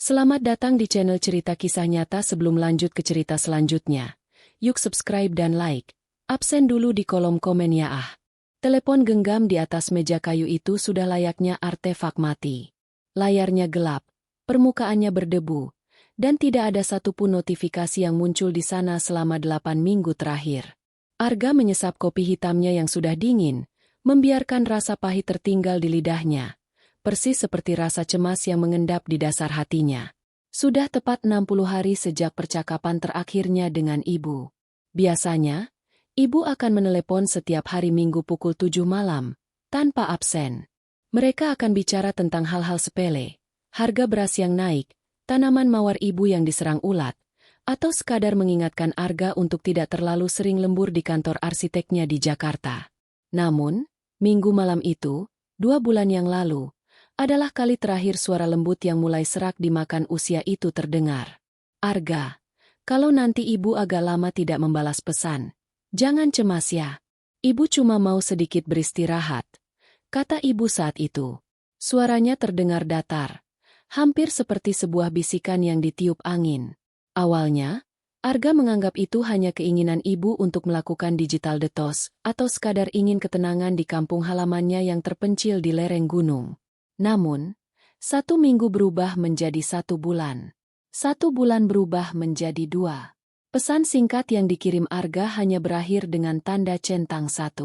Selamat datang di channel Cerita Kisah Nyata. Sebelum lanjut ke cerita selanjutnya, yuk subscribe dan like. Absen dulu di kolom komen ya ah. Telepon genggam di atas meja kayu itu sudah layaknya artefak mati. Layarnya gelap, permukaannya berdebu, dan tidak ada satupun notifikasi yang muncul di sana selama 8 minggu terakhir. Arga menyesap kopi hitamnya yang sudah dingin, membiarkan rasa pahit tertinggal di lidahnya. Persis seperti rasa cemas yang mengendap di dasar hatinya. Sudah tepat 60 hari sejak percakapan terakhirnya dengan ibu. Biasanya, ibu akan menelepon setiap hari Minggu pukul 7 malam, tanpa absen. Mereka akan bicara tentang hal-hal sepele, harga beras yang naik, tanaman mawar ibu yang diserang ulat, atau sekadar mengingatkan Arga untuk tidak terlalu sering lembur di kantor arsiteknya di Jakarta. Namun, Minggu malam itu, 2 bulan yang lalu, adalah kali terakhir suara lembut yang mulai serak dimakan usia itu terdengar. Arga, kalau nanti ibu agak lama tidak membalas pesan, jangan cemas ya. Ibu cuma mau sedikit beristirahat, kata ibu saat itu. Suaranya terdengar datar, hampir seperti sebuah bisikan yang ditiup angin. Awalnya, Arga menganggap itu hanya keinginan ibu untuk melakukan digital detox atau sekadar ingin ketenangan di kampung halamannya yang terpencil di lereng gunung. Namun, 1 minggu berubah menjadi 1 bulan. 1 bulan berubah menjadi 2. Pesan singkat yang dikirim Arga hanya berakhir dengan tanda centang 1.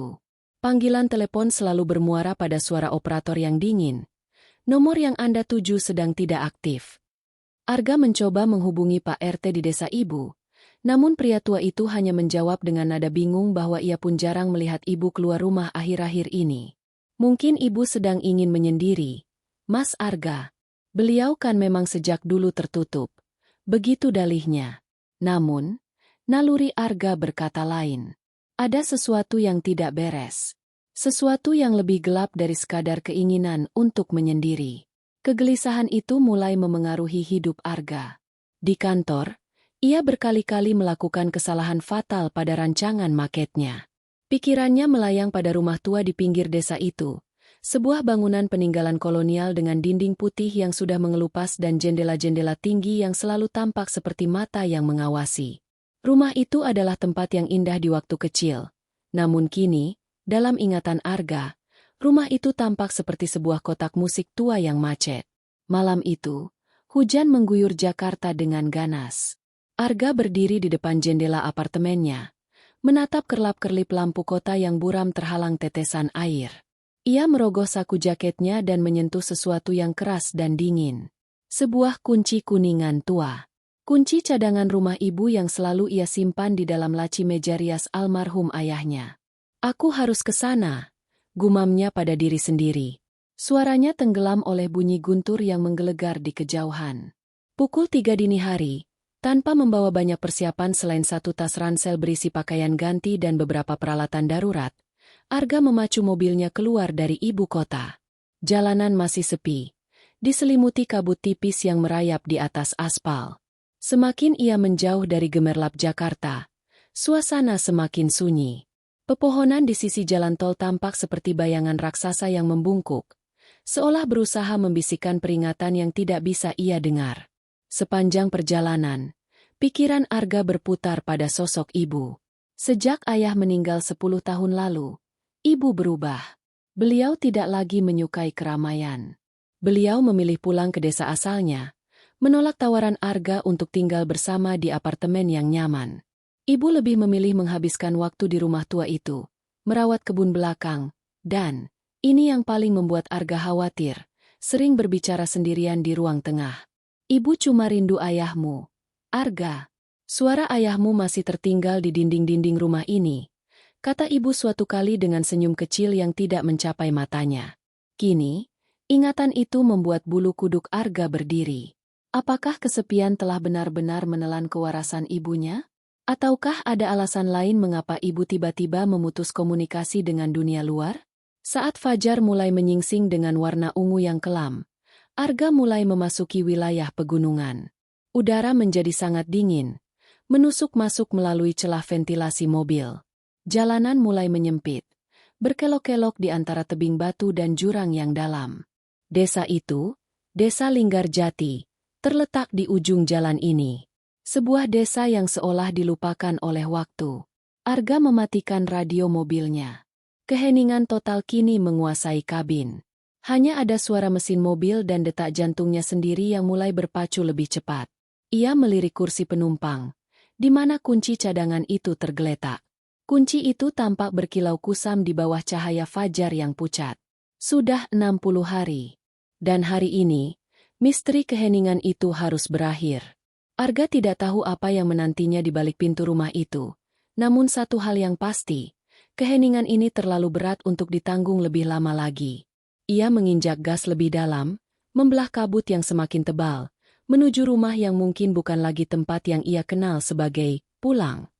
Panggilan telepon selalu bermuara pada suara operator yang dingin. Nomor yang Anda tuju sedang tidak aktif. Arga mencoba menghubungi Pak RT di desa ibu. Namun pria tua itu hanya menjawab dengan nada bingung bahwa ia pun jarang melihat ibu keluar rumah akhir-akhir ini. Mungkin ibu sedang ingin menyendiri, Mas Arga. Beliau kan memang sejak dulu tertutup. Begitu dalihnya. Namun, naluri Arga berkata lain. Ada sesuatu yang tidak beres. Sesuatu yang lebih gelap dari sekadar keinginan untuk menyendiri. Kegelisahan itu mulai memengaruhi hidup Arga. Di kantor, ia berkali-kali melakukan kesalahan fatal pada rancangan maketnya. Pikirannya melayang pada rumah tua di pinggir desa itu. Sebuah bangunan peninggalan kolonial dengan dinding putih yang sudah mengelupas dan jendela-jendela tinggi yang selalu tampak seperti mata yang mengawasi. Rumah itu adalah tempat yang indah di waktu kecil. Namun kini, dalam ingatan Arga, rumah itu tampak seperti sebuah kotak musik tua yang macet. Malam itu, hujan mengguyur Jakarta dengan ganas. Arga berdiri di depan jendela apartemennya, menatap kerlap-kerlip lampu kota yang buram terhalang tetesan air. Ia merogoh saku jaketnya dan menyentuh sesuatu yang keras dan dingin. Sebuah kunci kuningan tua. Kunci cadangan rumah ibu yang selalu ia simpan di dalam laci meja rias almarhum ayahnya. Aku harus ke sana, gumamnya pada diri sendiri. Suaranya tenggelam oleh bunyi guntur yang menggelegar di kejauhan. Pukul 3 dini hari, tanpa membawa banyak persiapan selain 1 tas ransel berisi pakaian ganti dan beberapa peralatan darurat, Arga memacu mobilnya keluar dari ibu kota. Jalanan masih sepi, diselimuti kabut tipis yang merayap di atas aspal. Semakin ia menjauh dari gemerlap Jakarta, suasana semakin sunyi. Pepohonan di sisi jalan tol tampak seperti bayangan raksasa yang membungkuk, seolah berusaha membisikkan peringatan yang tidak bisa ia dengar. Sepanjang perjalanan, pikiran Arga berputar pada sosok ibu. Sejak ayah meninggal 10 tahun lalu, ibu berubah. Beliau tidak lagi menyukai keramaian. Beliau memilih pulang ke desa asalnya, menolak tawaran Arga untuk tinggal bersama di apartemen yang nyaman. Ibu lebih memilih menghabiskan waktu di rumah tua itu, merawat kebun belakang, dan, ini yang paling membuat Arga khawatir, sering berbicara sendirian di ruang tengah. Ibu cuma rindu ayahmu, Arga. Suara ayahmu masih tertinggal di dinding-dinding rumah ini, kata ibu suatu kali dengan senyum kecil yang tidak mencapai matanya. Kini, ingatan itu membuat bulu kuduk Arga berdiri. Apakah kesepian telah benar-benar menelan kewarasan ibunya? Ataukah ada alasan lain mengapa ibu tiba-tiba memutus komunikasi dengan dunia luar? Saat fajar mulai menyingsing dengan warna ungu yang kelam, Arga mulai memasuki wilayah pegunungan. Udara menjadi sangat dingin, menusuk masuk melalui celah ventilasi mobil. Jalanan mulai menyempit, berkelok-kelok di antara tebing batu dan jurang yang dalam. Desa itu, Desa Linggarjati, terletak di ujung jalan ini. Sebuah desa yang seolah dilupakan oleh waktu. Arga mematikan radio mobilnya. Keheningan total kini menguasai kabin. Hanya ada suara mesin mobil dan detak jantungnya sendiri yang mulai berpacu lebih cepat. Ia melirik kursi penumpang, di mana kunci cadangan itu tergeletak. Kunci itu tampak berkilau kusam di bawah cahaya fajar yang pucat. Sudah 60 hari. Dan hari ini, misteri keheningan itu harus berakhir. Arga tidak tahu apa yang menantinya di balik pintu rumah itu. Namun satu hal yang pasti, keheningan ini terlalu berat untuk ditanggung lebih lama lagi. Ia menginjak gas lebih dalam, membelah kabut yang semakin tebal, menuju rumah yang mungkin bukan lagi tempat yang ia kenal sebagai pulang.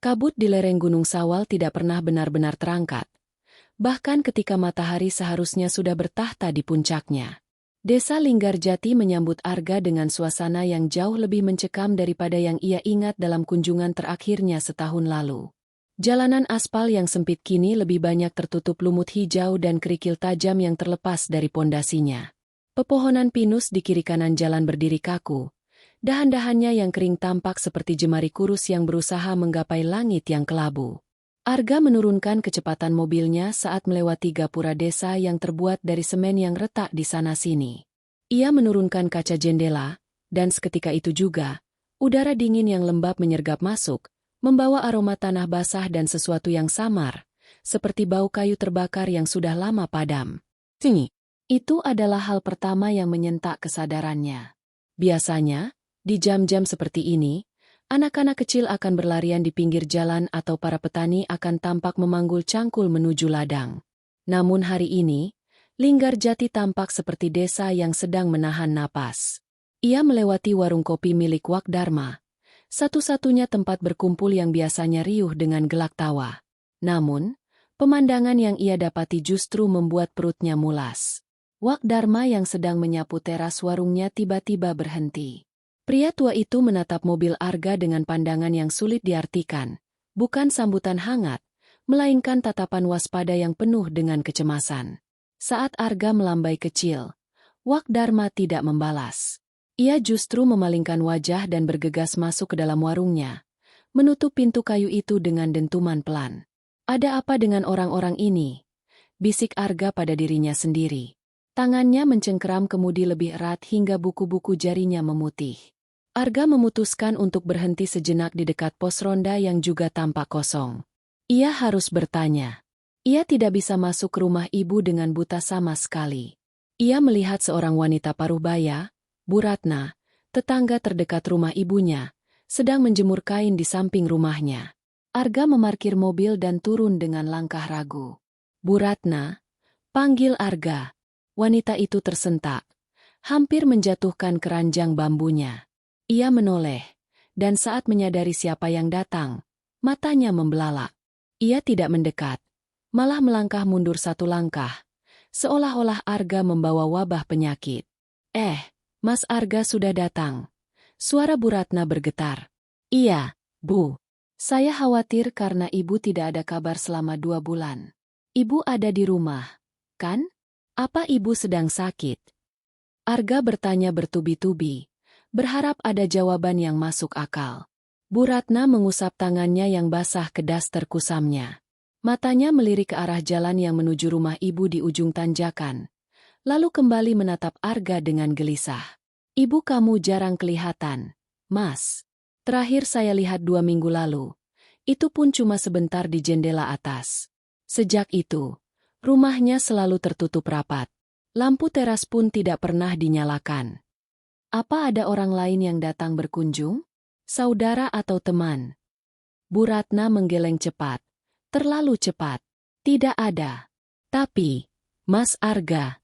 Kabut di lereng Gunung Sawal tidak pernah benar-benar terangkat. Bahkan ketika matahari seharusnya sudah bertahta di puncaknya. Desa Linggarjati menyambut Arga dengan suasana yang jauh lebih mencekam daripada yang ia ingat dalam kunjungan terakhirnya setahun lalu. Jalanan aspal yang sempit kini lebih banyak tertutup lumut hijau dan kerikil tajam yang terlepas dari pondasinya. Pepohonan pinus di kiri kanan jalan berdiri kaku. Dahan-dahannya yang kering tampak seperti jemari kurus yang berusaha menggapai langit yang kelabu. Arga menurunkan kecepatan mobilnya saat melewati gapura desa yang terbuat dari semen yang retak di sana-sini. Ia menurunkan kaca jendela, dan seketika itu juga, udara dingin yang lembab menyergap masuk, membawa aroma tanah basah dan sesuatu yang samar, seperti bau kayu terbakar yang sudah lama padam. Itu adalah hal pertama yang menyentak kesadarannya. Biasanya, di jam-jam seperti ini, anak-anak kecil akan berlarian di pinggir jalan atau para petani akan tampak memanggul cangkul menuju ladang. Namun hari ini, Linggarjati tampak seperti desa yang sedang menahan napas. Ia melewati warung kopi milik Wak Dharma, satu-satunya tempat berkumpul yang biasanya riuh dengan gelak tawa. Namun, pemandangan yang ia dapati justru membuat perutnya mulas. Wak Dharma yang sedang menyapu teras warungnya tiba-tiba berhenti. Pria tua itu menatap mobil Arga dengan pandangan yang sulit diartikan, bukan sambutan hangat, melainkan tatapan waspada yang penuh dengan kecemasan. Saat Arga melambai kecil, Wak Dharma tidak membalas. Ia justru memalingkan wajah dan bergegas masuk ke dalam warungnya, menutup pintu kayu itu dengan dentuman pelan. Ada apa dengan orang-orang ini? Bisik Arga pada dirinya sendiri. Tangannya mencengkeram kemudi lebih erat hingga buku-buku jarinya memutih. Arga memutuskan untuk berhenti sejenak di dekat pos ronda yang juga tampak kosong. Ia harus bertanya. Ia tidak bisa masuk ke rumah ibu dengan buta sama sekali. Ia melihat seorang wanita paruh baya, Bu Ratna, tetangga terdekat rumah ibunya, sedang menjemur kain di samping rumahnya. Arga memarkir mobil dan turun dengan langkah ragu. Bu Ratna, panggil Arga. Wanita itu tersentak, hampir menjatuhkan keranjang bambunya. Ia menoleh, dan saat menyadari siapa yang datang, matanya membelalak. Ia tidak mendekat, malah melangkah mundur satu langkah, seolah-olah Arga membawa wabah penyakit. Mas Arga sudah datang. Suara Bu Ratna bergetar. Iya, Bu. Saya khawatir karena ibu tidak ada kabar selama 2 bulan. Ibu ada di rumah, kan? Apa ibu sedang sakit? Arga bertanya bertubi-tubi, berharap ada jawaban yang masuk akal. Bu Ratna mengusap tangannya yang basah ke daster kusamnya. Matanya melirik ke arah jalan yang menuju rumah ibu di ujung tanjakan, lalu kembali menatap Arga dengan gelisah. Ibu kamu jarang kelihatan, Mas. Terakhir saya lihat 2 minggu lalu. Itu pun cuma sebentar di jendela atas. Sejak itu, rumahnya selalu tertutup rapat. Lampu teras pun tidak pernah dinyalakan. Apa ada orang lain yang datang berkunjung? Saudara atau teman? Bu Ratna menggeleng cepat. Terlalu cepat. Tidak ada. Tapi, Mas Arga.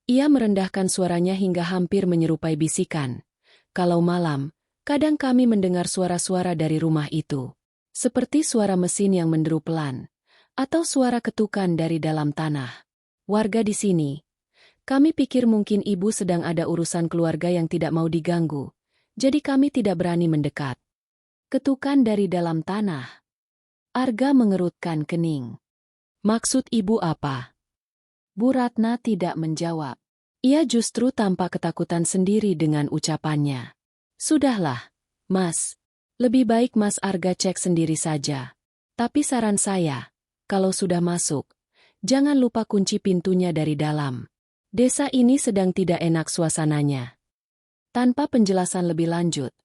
Ia merendahkan suaranya hingga hampir menyerupai bisikan. Kalau malam, kadang kami mendengar suara-suara dari rumah itu. Seperti suara mesin yang menderu pelan. Atau suara ketukan dari dalam tanah. Warga di sini. Kami pikir mungkin ibu sedang ada urusan keluarga yang tidak mau diganggu, jadi kami tidak berani mendekat. Ketukan dari dalam tanah. Arga mengerutkan kening. Maksud ibu apa? Bu Ratna tidak menjawab. Ia justru tampak ketakutan sendiri dengan ucapannya. Sudahlah, Mas. Lebih baik Mas Arga cek sendiri saja. Tapi saran saya, kalau sudah masuk, jangan lupa kunci pintunya dari dalam. Desa ini sedang tidak enak suasananya. Tanpa penjelasan lebih lanjut,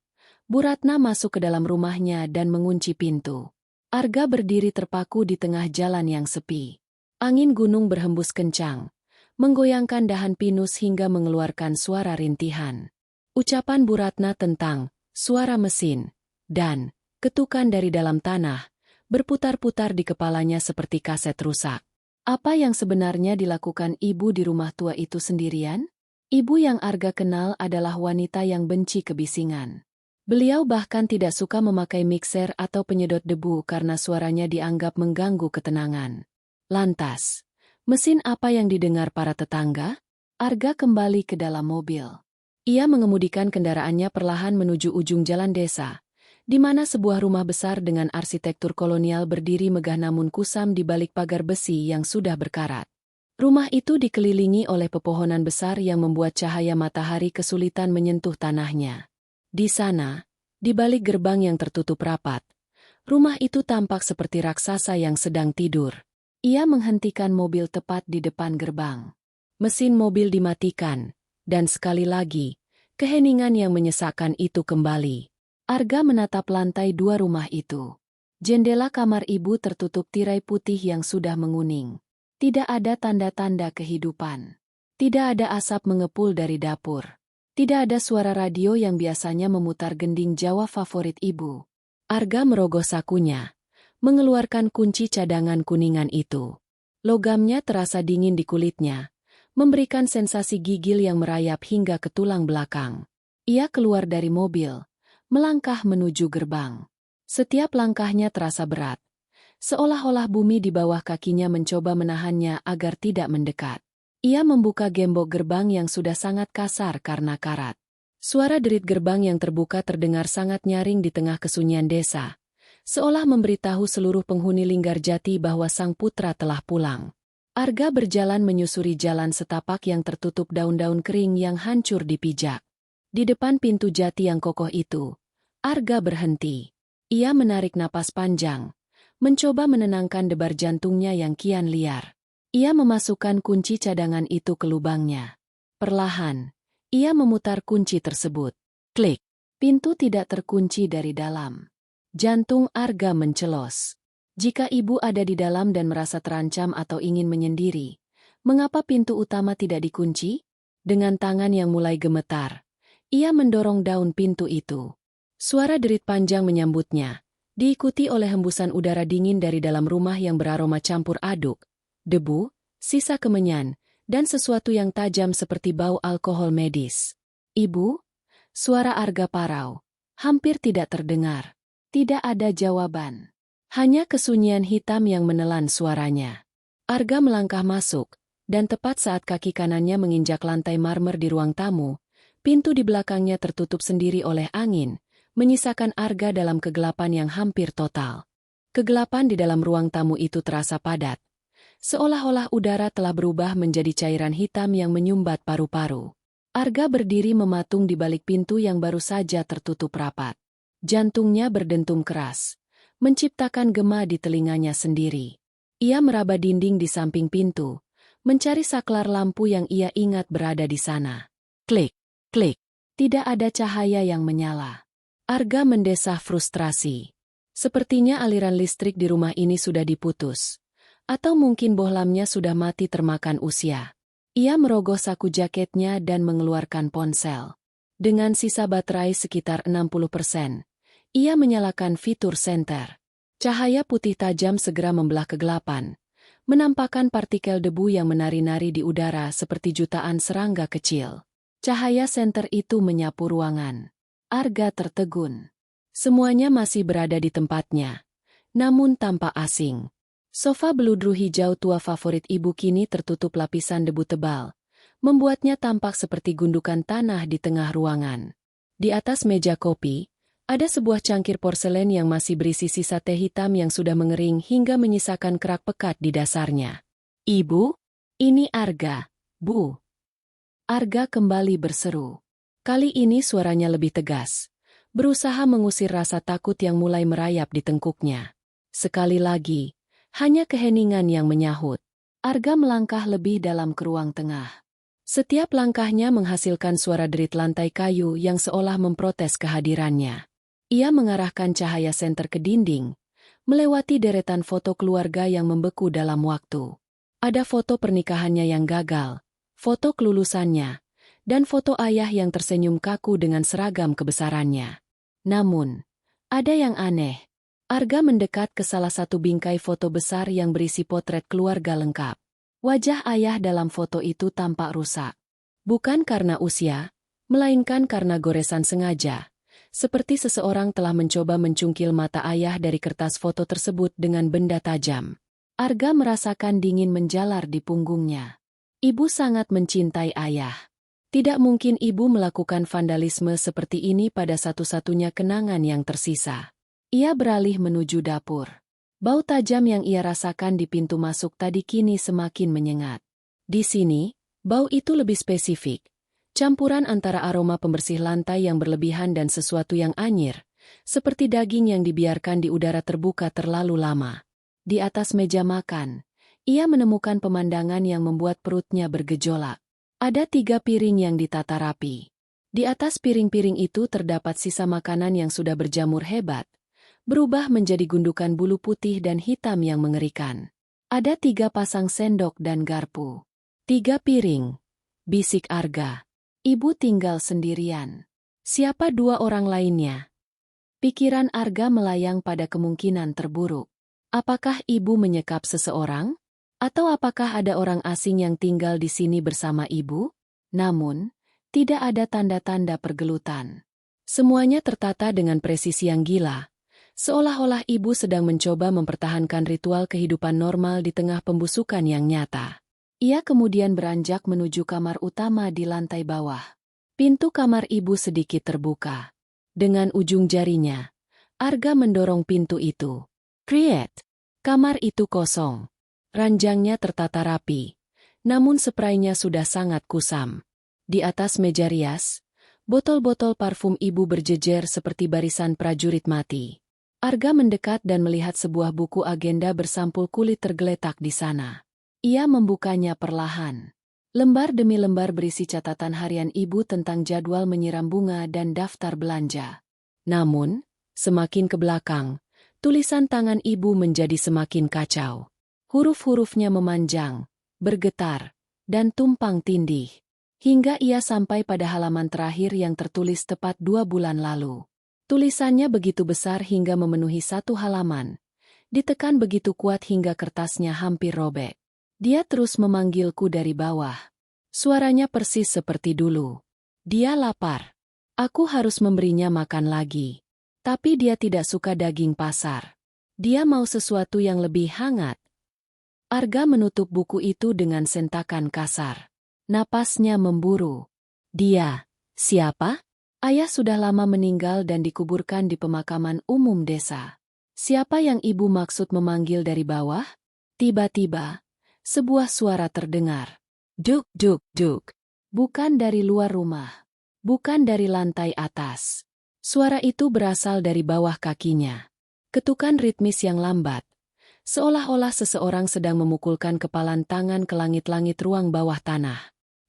Bu Ratna masuk ke dalam rumahnya dan mengunci pintu. Arga berdiri terpaku di tengah jalan yang sepi. Angin gunung berhembus kencang, menggoyangkan dahan pinus hingga mengeluarkan suara rintihan. Ucapan Bu Ratna tentang suara mesin dan ketukan dari dalam tanah berputar-putar di kepalanya seperti kaset rusak. Apa yang sebenarnya dilakukan ibu di rumah tua itu sendirian? Ibu yang Arga kenal adalah wanita yang benci kebisingan. Beliau bahkan tidak suka memakai mixer atau penyedot debu karena suaranya dianggap mengganggu ketenangan. Lantas, mesin apa yang didengar para tetangga? Arga kembali ke dalam mobil. Ia mengemudikan kendaraannya perlahan menuju ujung jalan desa, di mana sebuah rumah besar dengan arsitektur kolonial berdiri megah namun kusam di balik pagar besi yang sudah berkarat. Rumah itu dikelilingi oleh pepohonan besar yang membuat cahaya matahari kesulitan menyentuh tanahnya. Di sana, di balik gerbang yang tertutup rapat, rumah itu tampak seperti raksasa yang sedang tidur. Ia menghentikan mobil tepat di depan gerbang. Mesin mobil dimatikan, dan sekali lagi, keheningan yang menyesakkan itu kembali. Arga menatap lantai 2 rumah itu. Jendela kamar ibu tertutup tirai putih yang sudah menguning. Tidak ada tanda-tanda kehidupan. Tidak ada asap mengepul dari dapur. Tidak ada suara radio yang biasanya memutar gending Jawa favorit ibu. Arga merogoh sakunya, mengeluarkan kunci cadangan kuningan itu. Logamnya terasa dingin di kulitnya, memberikan sensasi gigil yang merayap hingga ke tulang belakang. Ia keluar dari mobil, melangkah menuju gerbang. Setiap langkahnya terasa berat, seolah-olah bumi di bawah kakinya mencoba menahannya agar tidak mendekat. Ia membuka gembok gerbang yang sudah sangat kasar karena karat. Suara derit gerbang yang terbuka terdengar sangat nyaring di tengah kesunyian desa, seolah memberitahu seluruh penghuni Linggarjati bahwa sang putra telah pulang. Arga berjalan menyusuri jalan setapak yang tertutup daun-daun kering yang hancur dipijak. Di depan pintu jati yang kokoh itu, Arga berhenti. Ia menarik napas panjang, mencoba menenangkan debar jantungnya yang kian liar. Ia memasukkan kunci cadangan itu ke lubangnya. Perlahan, ia memutar kunci tersebut. Klik. Pintu tidak terkunci dari dalam. Jantung Arga mencelos. Jika ibu ada di dalam dan merasa terancam atau ingin menyendiri, mengapa pintu utama tidak dikunci? Dengan tangan yang mulai gemetar, ia mendorong daun pintu itu. Suara derit panjang menyambutnya, diikuti oleh hembusan udara dingin dari dalam rumah yang beraroma campur aduk. Debu, sisa kemenyan, dan sesuatu yang tajam seperti bau alkohol medis. Ibu? Suara Arga parau. Hampir tidak terdengar. Tidak ada jawaban. Hanya kesunyian hitam yang menelan suaranya. Arga melangkah masuk, dan tepat saat kaki kanannya menginjak lantai marmer di ruang tamu, pintu di belakangnya tertutup sendiri oleh angin, menyisakan Arga dalam kegelapan yang hampir total. Kegelapan di dalam ruang tamu itu terasa padat. Seolah-olah udara telah berubah menjadi cairan hitam yang menyumbat paru-paru. Arga berdiri mematung di balik pintu yang baru saja tertutup rapat. Jantungnya berdentum keras, menciptakan gema di telinganya sendiri. Ia meraba dinding di samping pintu, mencari saklar lampu yang ia ingat berada di sana. Klik, klik. Tidak ada cahaya yang menyala. Arga mendesah frustrasi. Sepertinya aliran listrik di rumah ini sudah diputus. Atau mungkin bohlamnya sudah mati termakan usia. Ia merogoh saku jaketnya dan mengeluarkan ponsel. Dengan sisa baterai sekitar 60%, ia menyalakan fitur senter. Cahaya putih tajam segera membelah kegelapan, menampakkan partikel debu yang menari-nari di udara seperti jutaan serangga kecil. Cahaya senter itu menyapu ruangan. Arga tertegun. Semuanya masih berada di tempatnya, namun tampak asing. Sofa beludru hijau tua favorit ibu kini tertutup lapisan debu tebal, membuatnya tampak seperti gundukan tanah di tengah ruangan. Di atas meja kopi, ada sebuah cangkir porselen yang masih berisi sisa teh hitam yang sudah mengering hingga menyisakan kerak pekat di dasarnya. Ibu? Ini Arga, Bu. Arga kembali berseru. Kali ini suaranya lebih tegas, berusaha mengusir rasa takut yang mulai merayap di tengkuknya. Sekali lagi, hanya keheningan yang menyahut. Arga melangkah lebih dalam ke ruang tengah. Setiap langkahnya menghasilkan suara derit lantai kayu yang seolah memprotes kehadirannya. Ia mengarahkan cahaya senter ke dinding, melewati deretan foto keluarga yang membeku dalam waktu. Ada foto pernikahannya yang gagal, foto kelulusannya, dan foto ayah yang tersenyum kaku dengan seragam kebesarannya. Namun, ada yang aneh. Arga mendekat ke salah satu bingkai foto besar yang berisi potret keluarga lengkap. Wajah ayah dalam foto itu tampak rusak. Bukan karena usia, melainkan karena goresan sengaja. Seperti seseorang telah mencoba mencungkil mata ayah dari kertas foto tersebut dengan benda tajam. Arga merasakan dingin menjalar di punggungnya. Ibu sangat mencintai ayah. Tidak mungkin ibu melakukan vandalisme seperti ini pada satu-satunya kenangan yang tersisa. Ia beralih menuju dapur. Bau tajam yang ia rasakan di pintu masuk tadi kini semakin menyengat. Di sini, bau itu lebih spesifik. Campuran antara aroma pembersih lantai yang berlebihan dan sesuatu yang anyir, seperti daging yang dibiarkan di udara terbuka terlalu lama. Di atas meja makan, ia menemukan pemandangan yang membuat perutnya bergejolak. Ada 3 piring yang ditata rapi. Di atas piring-piring itu terdapat sisa makanan yang sudah berjamur hebat, berubah menjadi gundukan bulu putih dan hitam yang mengerikan. Ada 3 pasang sendok dan garpu. 3 piring, bisik Arga. Ibu tinggal sendirian. Siapa 2 orang lainnya? Pikiran Arga melayang pada kemungkinan terburuk. Apakah ibu menyekap seseorang? Atau apakah ada orang asing yang tinggal di sini bersama ibu? Namun, tidak ada tanda-tanda pergelutan. Semuanya tertata dengan presisi yang gila. Seolah-olah ibu sedang mencoba mempertahankan ritual kehidupan normal di tengah pembusukan yang nyata. Ia kemudian beranjak menuju kamar utama di lantai bawah. Pintu kamar ibu sedikit terbuka. Dengan ujung jarinya, Arga mendorong pintu itu. Kriet! Kamar itu kosong. Ranjangnya tertata rapi. Namun spraynya sudah sangat kusam. Di atas meja rias, botol-botol parfum ibu berjejer seperti barisan prajurit mati. Arga mendekat dan melihat sebuah buku agenda bersampul kulit tergeletak di sana. Ia membukanya perlahan. Lembar demi lembar berisi catatan harian ibu tentang jadwal menyiram bunga dan daftar belanja. Namun, semakin ke belakang, tulisan tangan ibu menjadi semakin kacau. Huruf-hurufnya memanjang, bergetar, dan tumpang tindih. Hingga ia sampai pada halaman terakhir yang tertulis tepat 2 bulan lalu. Tulisannya begitu besar hingga memenuhi 1 halaman. Ditekan begitu kuat hingga kertasnya hampir robek. Dia terus memanggilku dari bawah. Suaranya persis seperti dulu. Dia lapar. Aku harus memberinya makan lagi. Tapi dia tidak suka daging pasar. Dia mau sesuatu yang lebih hangat. Arga menutup buku itu dengan sentakan kasar. Napasnya memburu. Dia, siapa? Ayah sudah lama meninggal dan dikuburkan di pemakaman umum desa. Siapa yang ibu maksud memanggil dari bawah? Tiba-tiba, sebuah suara terdengar. Duk, duk, duk. Bukan dari luar rumah. Bukan dari lantai atas. Suara itu berasal dari bawah kakinya. Ketukan ritmis yang lambat. Seolah-olah seseorang sedang memukulkan kepalan tangan ke langit-langit ruang bawah tanah.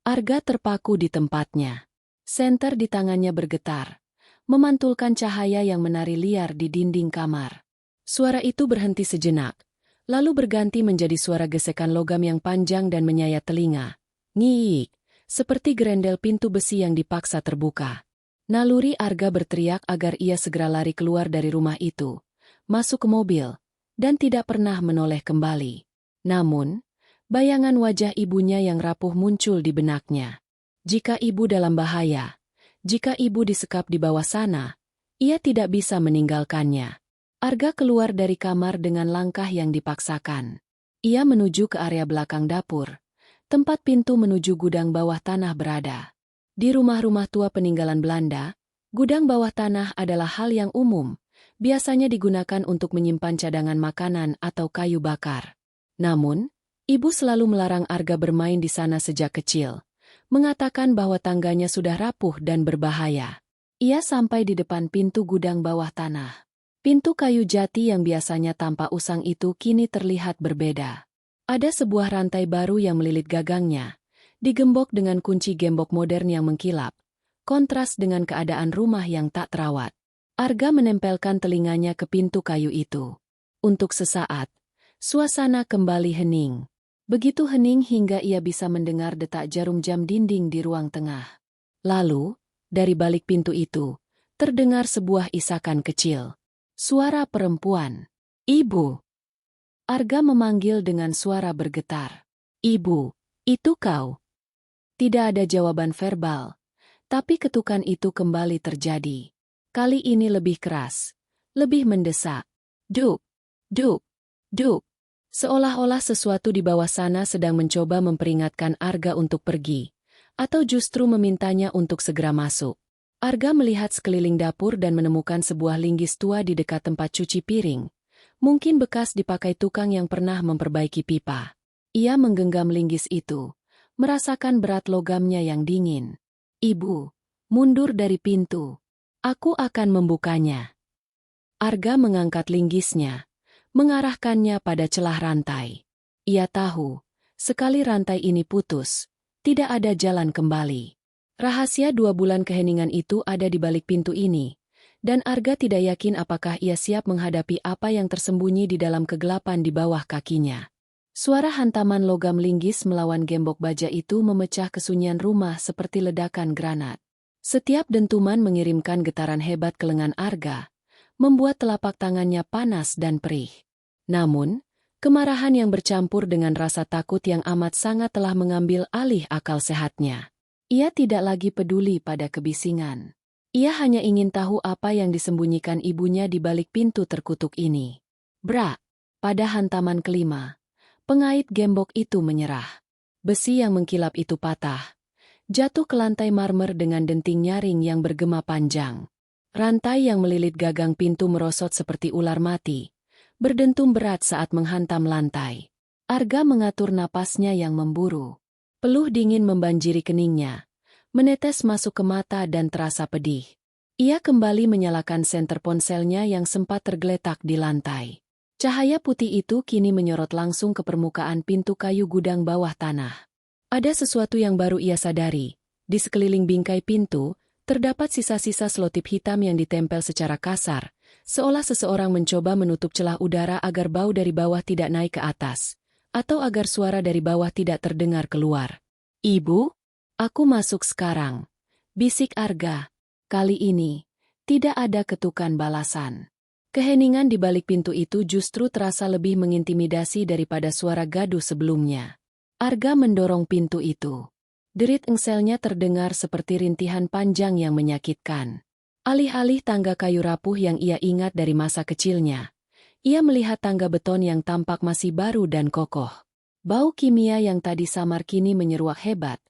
Arga terpaku di tempatnya. Senter di tangannya bergetar, memantulkan cahaya yang menari liar di dinding kamar. Suara itu berhenti sejenak, lalu berganti menjadi suara gesekan logam yang panjang dan menyayat telinga. Ngiik, seperti gerendel pintu besi yang dipaksa terbuka. Naluri Arga berteriak agar ia segera lari keluar dari rumah itu, masuk ke mobil, dan tidak pernah menoleh kembali. Namun, bayangan wajah ibunya yang rapuh muncul di benaknya. Jika ibu dalam bahaya, jika ibu disekap di bawah sana, ia tidak bisa meninggalkannya. Arga keluar dari kamar dengan langkah yang dipaksakan. Ia menuju ke area belakang dapur, tempat pintu menuju gudang bawah tanah berada. Di rumah-rumah tua peninggalan Belanda, gudang bawah tanah adalah hal yang umum, biasanya digunakan untuk menyimpan cadangan makanan atau kayu bakar. Namun, ibu selalu melarang Arga bermain di sana sejak kecil. mengatakan bahwa tangganya sudah rapuh dan berbahaya. Ia sampai di depan pintu gudang bawah tanah. Pintu kayu jati yang biasanya tampak usang itu kini terlihat berbeda. Ada sebuah rantai baru yang melilit gagangnya, digembok dengan kunci gembok modern yang mengkilap, kontras dengan keadaan rumah yang tak terawat. Arga menempelkan telinganya ke pintu kayu itu. Untuk sesaat, suasana kembali hening. Begitu hening hingga ia bisa mendengar detak jarum jam dinding di ruang tengah. Lalu, dari balik pintu itu, terdengar sebuah isakan kecil. Suara perempuan. "Ibu!" Arga memanggil dengan suara bergetar. "Ibu, itu kau?" Tidak ada jawaban verbal, tapi ketukan itu kembali terjadi. Kali ini lebih keras, lebih mendesak. Duk, duk, duk. Seolah-olah sesuatu di bawah sana sedang mencoba memperingatkan Arga untuk pergi, atau justru memintanya untuk segera masuk. Arga melihat sekeliling dapur dan menemukan sebuah linggis tua di dekat tempat cuci piring. Mungkin bekas dipakai tukang yang pernah memperbaiki pipa. Ia menggenggam linggis itu, merasakan berat logamnya yang dingin. "Ibu, mundur dari pintu. Aku akan membukanya." Arga mengangkat linggisnya, mengarahkannya pada celah rantai. Ia tahu, sekali rantai ini putus, tidak ada jalan kembali. Rahasia 2 bulan keheningan itu ada di balik pintu ini, dan Arga tidak yakin apakah ia siap menghadapi apa yang tersembunyi di dalam kegelapan di bawah kakinya. Suara hantaman logam linggis melawan gembok baja itu memecah kesunyian rumah seperti ledakan granat. Setiap dentuman mengirimkan getaran hebat ke lengan Arga, membuat telapak tangannya panas dan perih. Namun, kemarahan yang bercampur dengan rasa takut yang amat sangat telah mengambil alih akal sehatnya. Ia tidak lagi peduli pada kebisingan. Ia hanya ingin tahu apa yang disembunyikan ibunya di balik pintu terkutuk ini. Brak! Pada hantaman kelima, pengait gembok itu menyerah. Besi yang mengkilap itu patah, jatuh ke lantai marmer dengan denting nyaring yang bergema panjang. Rantai yang melilit gagang pintu merosot seperti ular mati, berdentum berat saat menghantam lantai. Arga mengatur napasnya yang memburu. Peluh dingin membanjiri keningnya, menetes masuk ke mata dan terasa pedih. Ia kembali menyalakan senter ponselnya yang sempat tergeletak di lantai. Cahaya putih itu kini menyorot langsung ke permukaan pintu kayu gudang bawah tanah. Ada sesuatu yang baru ia sadari. Di sekeliling bingkai pintu, terdapat sisa-sisa selotip hitam yang ditempel secara kasar, seolah seseorang mencoba menutup celah udara agar bau dari bawah tidak naik ke atas, atau agar suara dari bawah tidak terdengar keluar. "Ibu? Aku masuk sekarang," bisik Arga. Kali ini, tidak ada ketukan balasan. Keheningan di balik pintu itu justru terasa lebih mengintimidasi daripada suara gaduh sebelumnya. Arga mendorong pintu itu. Derit engselnya terdengar seperti rintihan panjang yang menyakitkan. Alih-alih tangga kayu rapuh yang ia ingat dari masa kecilnya, ia melihat tangga beton yang tampak masih baru dan kokoh. Bau kimia yang tadi samar kini menyeruak hebat,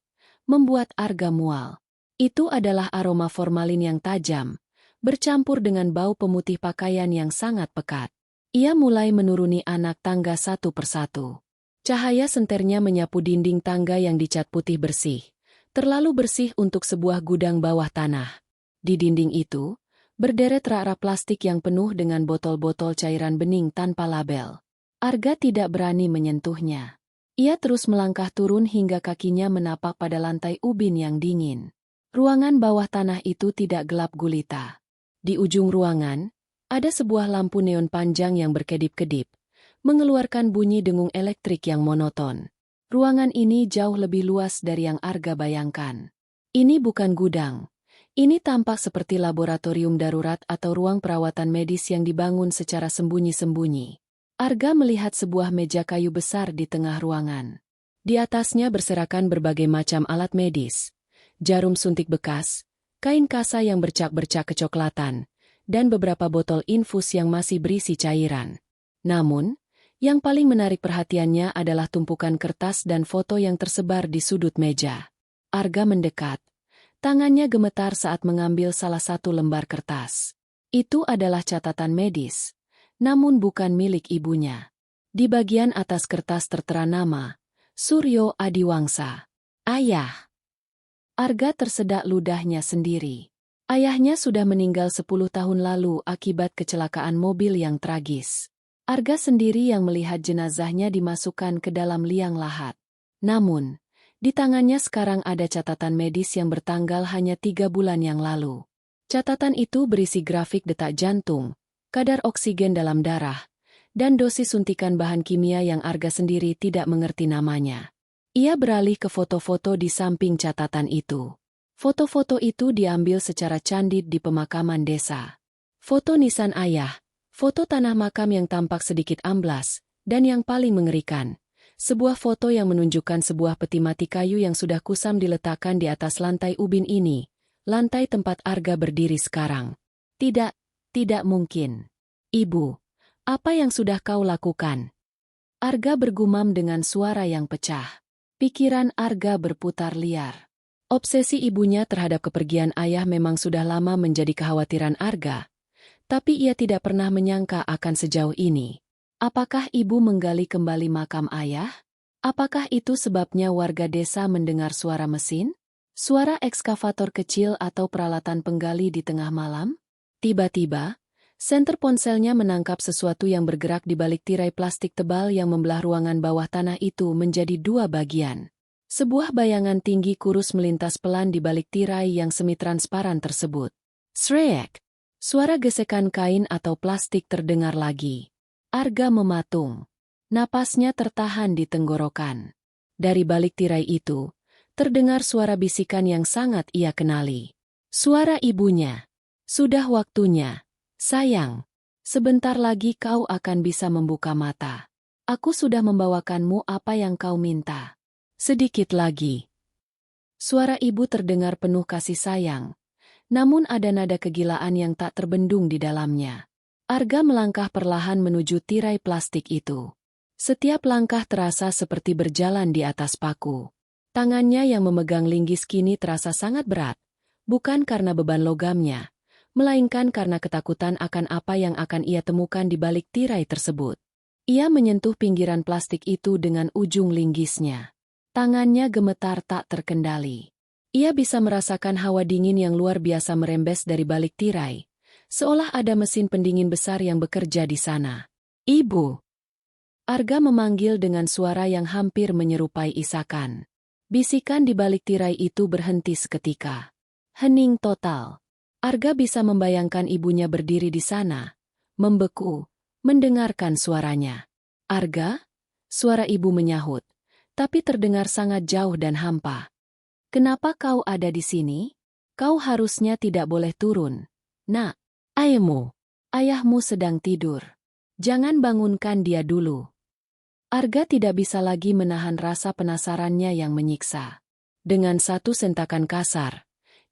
membuat Arga mual. Itu adalah aroma formalin yang tajam, bercampur dengan bau pemutih pakaian yang sangat pekat. Ia mulai menuruni anak tangga satu persatu. Cahaya senternya menyapu dinding tangga yang dicat putih bersih, terlalu bersih untuk sebuah gudang bawah tanah. Di dinding itu, berderet rak-rak plastik yang penuh dengan botol-botol cairan bening tanpa label. Arga tidak berani menyentuhnya. Ia terus melangkah turun hingga kakinya menapak pada lantai ubin yang dingin. Ruangan bawah tanah itu tidak gelap gulita. Di ujung ruangan, ada sebuah lampu neon panjang yang berkedip-kedip, mengeluarkan bunyi dengung elektrik yang monoton. Ruangan ini jauh lebih luas dari yang Arga bayangkan. Ini bukan gudang. Ini tampak seperti laboratorium darurat atau ruang perawatan medis yang dibangun secara sembunyi-sembunyi. Arga melihat sebuah meja kayu besar di tengah ruangan. Di atasnya berserakan berbagai macam alat medis, jarum suntik bekas, kain kasa yang bercak-bercak kecoklatan, dan beberapa botol infus yang masih berisi cairan. Namun, yang paling menarik perhatiannya adalah tumpukan kertas dan foto yang tersebar di sudut meja. Arga mendekat. Tangannya gemetar saat mengambil salah satu lembar kertas. Itu adalah catatan medis, namun bukan milik ibunya. Di bagian atas kertas tertera nama, Suryo Adiwangsa. Ayah. Arga tersedak ludahnya sendiri. Ayahnya sudah meninggal 10 tahun lalu akibat kecelakaan mobil yang tragis. Arga sendiri yang melihat jenazahnya dimasukkan ke dalam liang lahat. Namun, di tangannya sekarang ada catatan medis yang bertanggal hanya 3 bulan yang lalu. Catatan itu berisi grafik detak jantung, kadar oksigen dalam darah, dan dosis suntikan bahan kimia yang Arga sendiri tidak mengerti namanya. Ia beralih ke foto-foto di samping catatan itu. Foto-foto itu diambil secara candid di pemakaman desa. Foto nisan ayah, foto tanah makam yang tampak sedikit amblas, dan yang paling mengerikan, sebuah foto yang menunjukkan sebuah peti mati kayu yang sudah kusam diletakkan di atas lantai ubin ini, lantai tempat Arga berdiri sekarang. Tidak, tidak mungkin. Ibu, apa yang sudah kau lakukan? Arga bergumam dengan suara yang pecah. Pikiran Arga berputar liar. Obsesi ibunya terhadap kepergian ayah memang sudah lama menjadi kekhawatiran Arga, tapi ia tidak pernah menyangka akan sejauh ini. Apakah ibu menggali kembali makam ayah? Apakah itu sebabnya warga desa mendengar suara mesin? Suara ekskavator kecil atau peralatan penggali di tengah malam? Tiba-tiba, senter ponselnya menangkap sesuatu yang bergerak di balik tirai plastik tebal yang membelah ruangan bawah tanah itu menjadi 2 bagian. Sebuah bayangan tinggi kurus melintas pelan di balik tirai yang semi-transparan tersebut. Sreek! Suara gesekan kain atau plastik terdengar lagi. Arga mematung. Napasnya tertahan di tenggorokan. Dari balik tirai itu, terdengar suara bisikan yang sangat ia kenali. Suara ibunya. Sudah waktunya. Sayang, sebentar lagi kau akan bisa membuka mata. Aku sudah membawakanmu apa yang kau minta. Sedikit lagi. Suara ibu terdengar penuh kasih sayang, namun ada nada kegilaan yang tak terbendung di dalamnya. Arga melangkah perlahan menuju tirai plastik itu. Setiap langkah terasa seperti berjalan di atas paku. Tangannya yang memegang linggis kini terasa sangat berat, bukan karena beban logamnya, melainkan karena ketakutan akan apa yang akan ia temukan di balik tirai tersebut. Ia menyentuh pinggiran plastik itu dengan ujung linggisnya. Tangannya gemetar tak terkendali. Ia bisa merasakan hawa dingin yang luar biasa merembes dari balik tirai, seolah ada mesin pendingin besar yang bekerja di sana. Ibu! Arga memanggil dengan suara yang hampir menyerupai isakan. Bisikan di balik tirai itu berhenti seketika. Hening total. Arga bisa membayangkan ibunya berdiri di sana, membeku, mendengarkan suaranya. Arga? Suara ibu menyahut, tapi terdengar sangat jauh dan hampa. Kenapa kau ada di sini? Kau harusnya tidak boleh turun. Nak, ayahmu sedang tidur. Jangan bangunkan dia dulu. Arga tidak bisa lagi menahan rasa penasarannya yang menyiksa. Dengan satu sentakan kasar,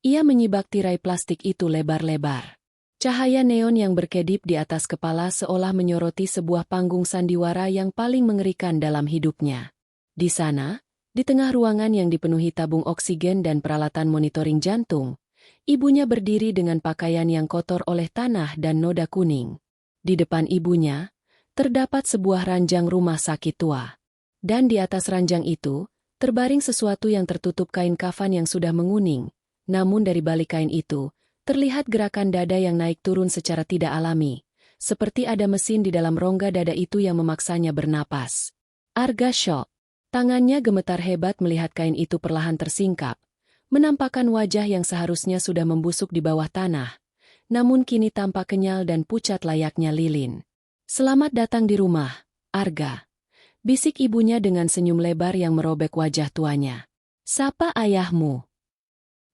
ia menyibak tirai plastik itu lebar-lebar. Cahaya neon yang berkedip di atas kepala seolah menyoroti sebuah panggung sandiwara yang paling mengerikan dalam hidupnya. Di sana, di tengah ruangan yang dipenuhi tabung oksigen dan peralatan monitoring jantung, ibunya berdiri dengan pakaian yang kotor oleh tanah dan noda kuning. Di depan ibunya, terdapat sebuah ranjang rumah sakit tua. Dan di atas ranjang itu, terbaring sesuatu yang tertutup kain kafan yang sudah menguning. Namun dari balik kain itu, terlihat gerakan dada yang naik turun secara tidak alami, seperti ada mesin di dalam rongga dada itu yang memaksanya bernapas. Arga syok. Tangannya gemetar hebat melihat kain itu perlahan tersingkap, menampakkan wajah yang seharusnya sudah membusuk di bawah tanah, namun kini tampak kenyal dan pucat layaknya lilin. Selamat datang di rumah, Arga. Bisik ibunya dengan senyum lebar yang merobek wajah tuanya. Sapa ayahmu?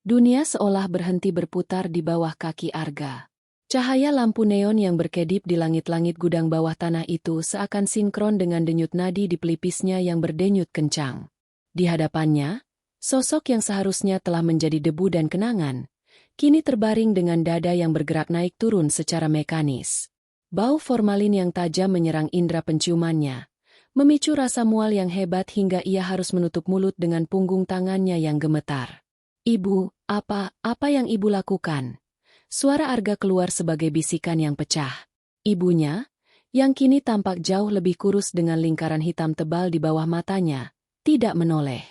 Dunia seolah berhenti berputar di bawah kaki Arga. Cahaya lampu neon yang berkedip di langit-langit gudang bawah tanah itu seakan sinkron dengan denyut nadi di pelipisnya yang berdenyut kencang. Di hadapannya, sosok yang seharusnya telah menjadi debu dan kenangan, kini terbaring dengan dada yang bergerak naik turun secara mekanis. Bau formalin yang tajam menyerang indera penciumannya, memicu rasa mual yang hebat hingga ia harus menutup mulut dengan punggung tangannya yang gemetar. Ibu, apa yang ibu lakukan? Suara Arga keluar sebagai bisikan yang pecah. Ibunya, yang kini tampak jauh lebih kurus dengan lingkaran hitam tebal di bawah matanya, tidak menoleh.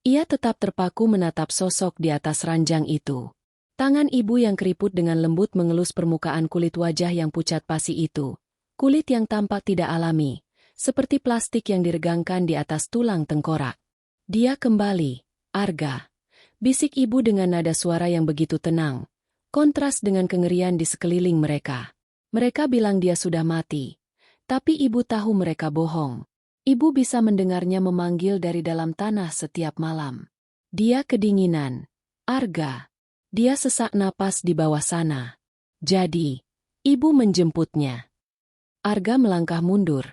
Ia tetap terpaku menatap sosok di atas ranjang itu. Tangan ibu yang keriput dengan lembut mengelus permukaan kulit wajah yang pucat pasi itu. Kulit yang tampak tidak alami, seperti plastik yang diregangkan di atas tulang tengkorak. Dia kembali, Arga. Bisik ibu dengan nada suara yang begitu tenang. Kontras dengan kengerian di sekeliling mereka. Mereka bilang dia sudah mati. Tapi ibu tahu mereka bohong. Ibu bisa mendengarnya memanggil dari dalam tanah setiap malam. Dia kedinginan. Arga. Dia sesak napas di bawah sana. Jadi, ibu menjemputnya. Arga melangkah mundur.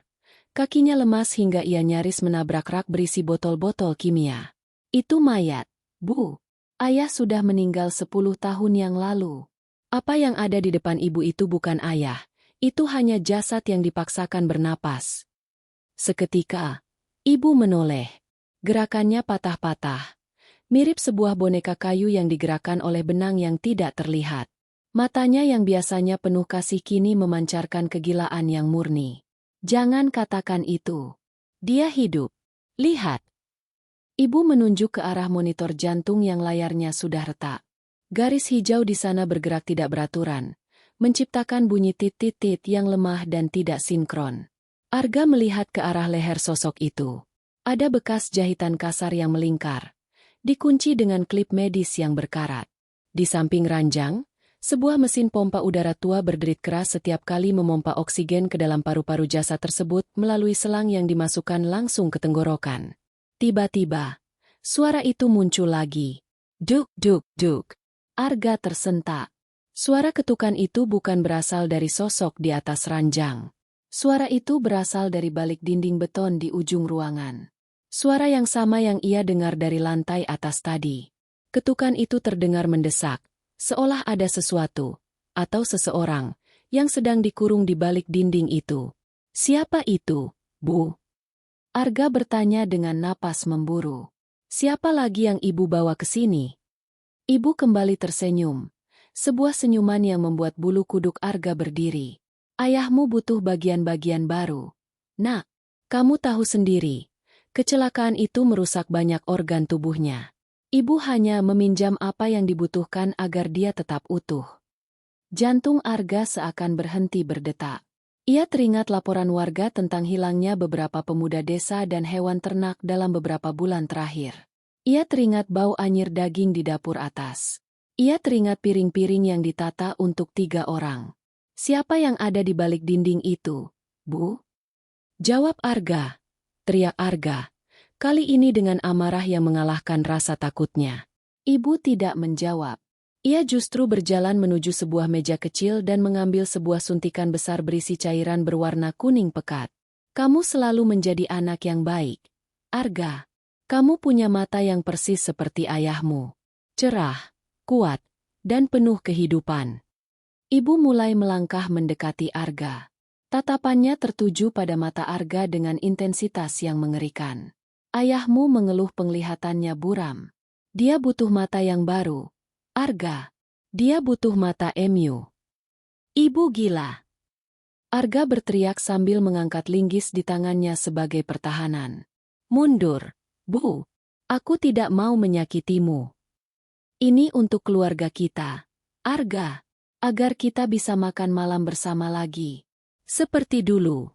Kakinya lemas hingga ia nyaris menabrak rak berisi botol-botol kimia. Itu mayat, Bu. Ayah sudah meninggal 10 tahun yang lalu. Apa yang ada di depan ibu itu bukan ayah. Itu hanya jasad yang dipaksakan bernapas. Seketika, ibu menoleh. Gerakannya patah-patah. Mirip sebuah boneka kayu yang digerakkan oleh benang yang tidak terlihat. Matanya yang biasanya penuh kasih kini memancarkan kegilaan yang murni. Jangan katakan itu. Dia hidup. Lihat. Ibu menunjuk ke arah monitor jantung yang layarnya sudah retak. Garis hijau di sana bergerak tidak beraturan, menciptakan bunyi tit-tit-tit yang lemah dan tidak sinkron. Arga melihat ke arah leher sosok itu. Ada bekas jahitan kasar yang melingkar, dikunci dengan klip medis yang berkarat. Di samping ranjang, sebuah mesin pompa udara tua berderit keras setiap kali memompa oksigen ke dalam paru-paru jasad tersebut melalui selang yang dimasukkan langsung ke tenggorokan. Tiba-tiba, suara itu muncul lagi. Duk, duk, duk. Arga tersentak. Suara ketukan itu bukan berasal dari sosok di atas ranjang. Suara itu berasal dari balik dinding beton di ujung ruangan. Suara yang sama yang ia dengar dari lantai atas tadi. Ketukan itu terdengar mendesak, seolah ada sesuatu, atau seseorang, yang sedang dikurung di balik dinding itu. Siapa itu, Bu? Arga bertanya dengan napas memburu. Siapa lagi yang ibu bawa ke sini? Ibu kembali tersenyum. Sebuah senyuman yang membuat bulu kuduk Arga berdiri. Ayahmu butuh bagian-bagian baru. Nak, kamu tahu sendiri. Kecelakaan itu merusak banyak organ tubuhnya. Ibu hanya meminjam apa yang dibutuhkan agar dia tetap utuh. Jantung Arga seakan berhenti berdetak. Ia teringat laporan warga tentang hilangnya beberapa pemuda desa dan hewan ternak dalam beberapa bulan terakhir. Ia teringat bau anyir daging di dapur atas. Ia teringat piring-piring yang ditata untuk 3 orang. Siapa yang ada di balik dinding itu, Bu? Jawab Arga. Teriak Arga. Kali ini dengan amarah yang mengalahkan rasa takutnya. Ibu tidak menjawab. Ia justru berjalan menuju sebuah meja kecil dan mengambil sebuah suntikan besar berisi cairan berwarna kuning pekat. Kamu selalu menjadi anak yang baik. Arga, kamu punya mata yang persis seperti ayahmu. Cerah, kuat, dan penuh kehidupan. Ibu mulai melangkah mendekati Arga. Tatapannya tertuju pada mata Arga dengan intensitas yang mengerikan. Ayahmu mengeluh penglihatannya buram. Dia butuh mata yang baru. Arga, dia butuh mata Emu. Ibu gila. Arga berteriak sambil mengangkat linggis di tangannya sebagai pertahanan. Mundur, Bu. Aku tidak mau menyakitimu. Ini untuk keluarga kita. Arga, agar kita bisa makan malam bersama lagi. Seperti dulu.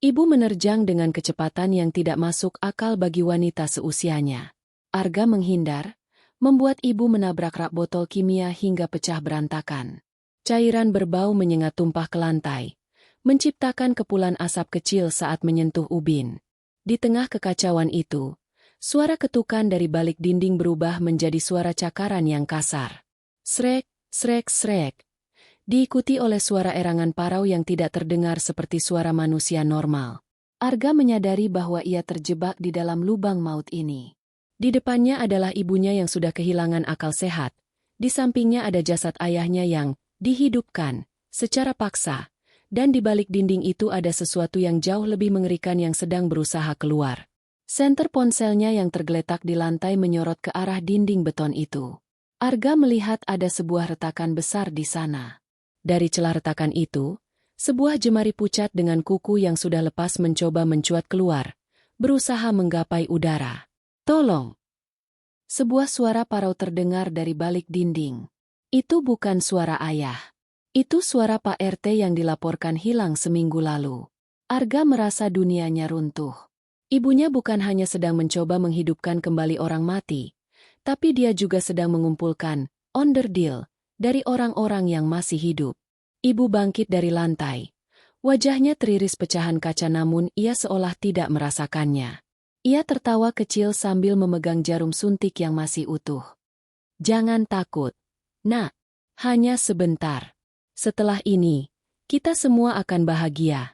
Ibu menerjang dengan kecepatan yang tidak masuk akal bagi wanita seusianya. Arga menghindar, membuat ibu menabrak rak botol kimia hingga pecah berantakan. Cairan berbau menyengat tumpah ke lantai, menciptakan kepulan asap kecil saat menyentuh ubin. Di tengah kekacauan itu, suara ketukan dari balik dinding berubah menjadi suara cakaran yang kasar. Srek, srek, srek. Diikuti oleh suara erangan parau yang tidak terdengar seperti suara manusia normal. Arga menyadari bahwa ia terjebak di dalam lubang maut ini. Di depannya adalah ibunya yang sudah kehilangan akal sehat. Di sampingnya ada jasad ayahnya yang dihidupkan secara paksa. Dan di balik dinding itu ada sesuatu yang jauh lebih mengerikan yang sedang berusaha keluar. Senter ponselnya yang tergeletak di lantai menyorot ke arah dinding beton itu. Arga melihat ada sebuah retakan besar di sana. Dari celah retakan itu, sebuah jemari pucat dengan kuku yang sudah lepas mencoba mencuat keluar, berusaha menggapai udara. Tolong! Sebuah suara parau terdengar dari balik dinding. Itu bukan suara ayah. Itu suara Pak RT yang dilaporkan hilang seminggu lalu. Arga merasa dunianya runtuh. Ibunya bukan hanya sedang mencoba menghidupkan kembali orang mati, tapi dia juga sedang mengumpulkan onderdil dari orang-orang yang masih hidup. Ibu bangkit dari lantai. Wajahnya teriris pecahan kaca namun ia seolah tidak merasakannya. Ia tertawa kecil sambil memegang jarum suntik yang masih utuh. Jangan takut, Nak. Hanya sebentar. Setelah ini, kita semua akan bahagia.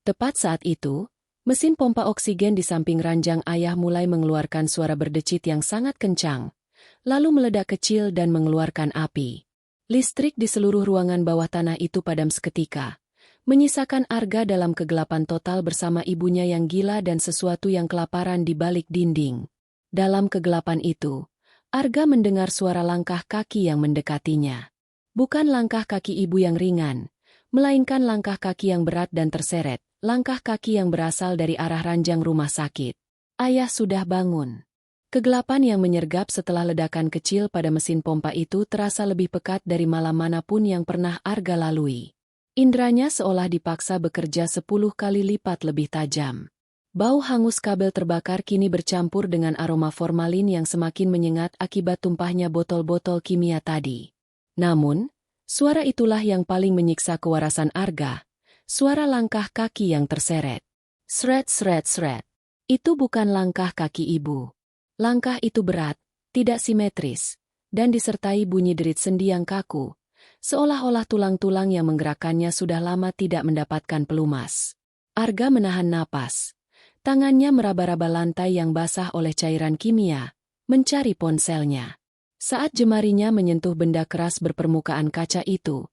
Tepat saat itu, mesin pompa oksigen di samping ranjang ayah mulai mengeluarkan suara berdecit yang sangat kencang, lalu meledak kecil dan mengeluarkan api. Listrik di seluruh ruangan bawah tanah itu padam seketika, menyisakan Arga dalam kegelapan total bersama ibunya yang gila dan sesuatu yang kelaparan di balik dinding. Dalam kegelapan itu, Arga mendengar suara langkah kaki yang mendekatinya. Bukan langkah kaki ibu yang ringan, melainkan langkah kaki yang berat dan terseret, langkah kaki yang berasal dari arah ranjang rumah sakit. Ayah sudah bangun. Kegelapan yang menyergap setelah ledakan kecil pada mesin pompa itu terasa lebih pekat dari malam manapun yang pernah Arga lalui. Indranya seolah dipaksa bekerja 10 kali lipat lebih tajam. Bau hangus kabel terbakar kini bercampur dengan aroma formalin yang semakin menyengat akibat tumpahnya botol-botol kimia tadi. Namun, suara itulah yang paling menyiksa kewarasan Arga, suara langkah kaki yang terseret. Sret sret sret. Itu bukan langkah kaki ibu. Langkah itu berat, tidak simetris, dan disertai bunyi derit sendi yang kaku, seolah-olah tulang-tulang yang menggerakkannya sudah lama tidak mendapatkan pelumas. Arga menahan napas. Tangannya meraba-raba lantai yang basah oleh cairan kimia, mencari ponselnya. Saat jemarinya menyentuh benda keras berpermukaan kaca itu,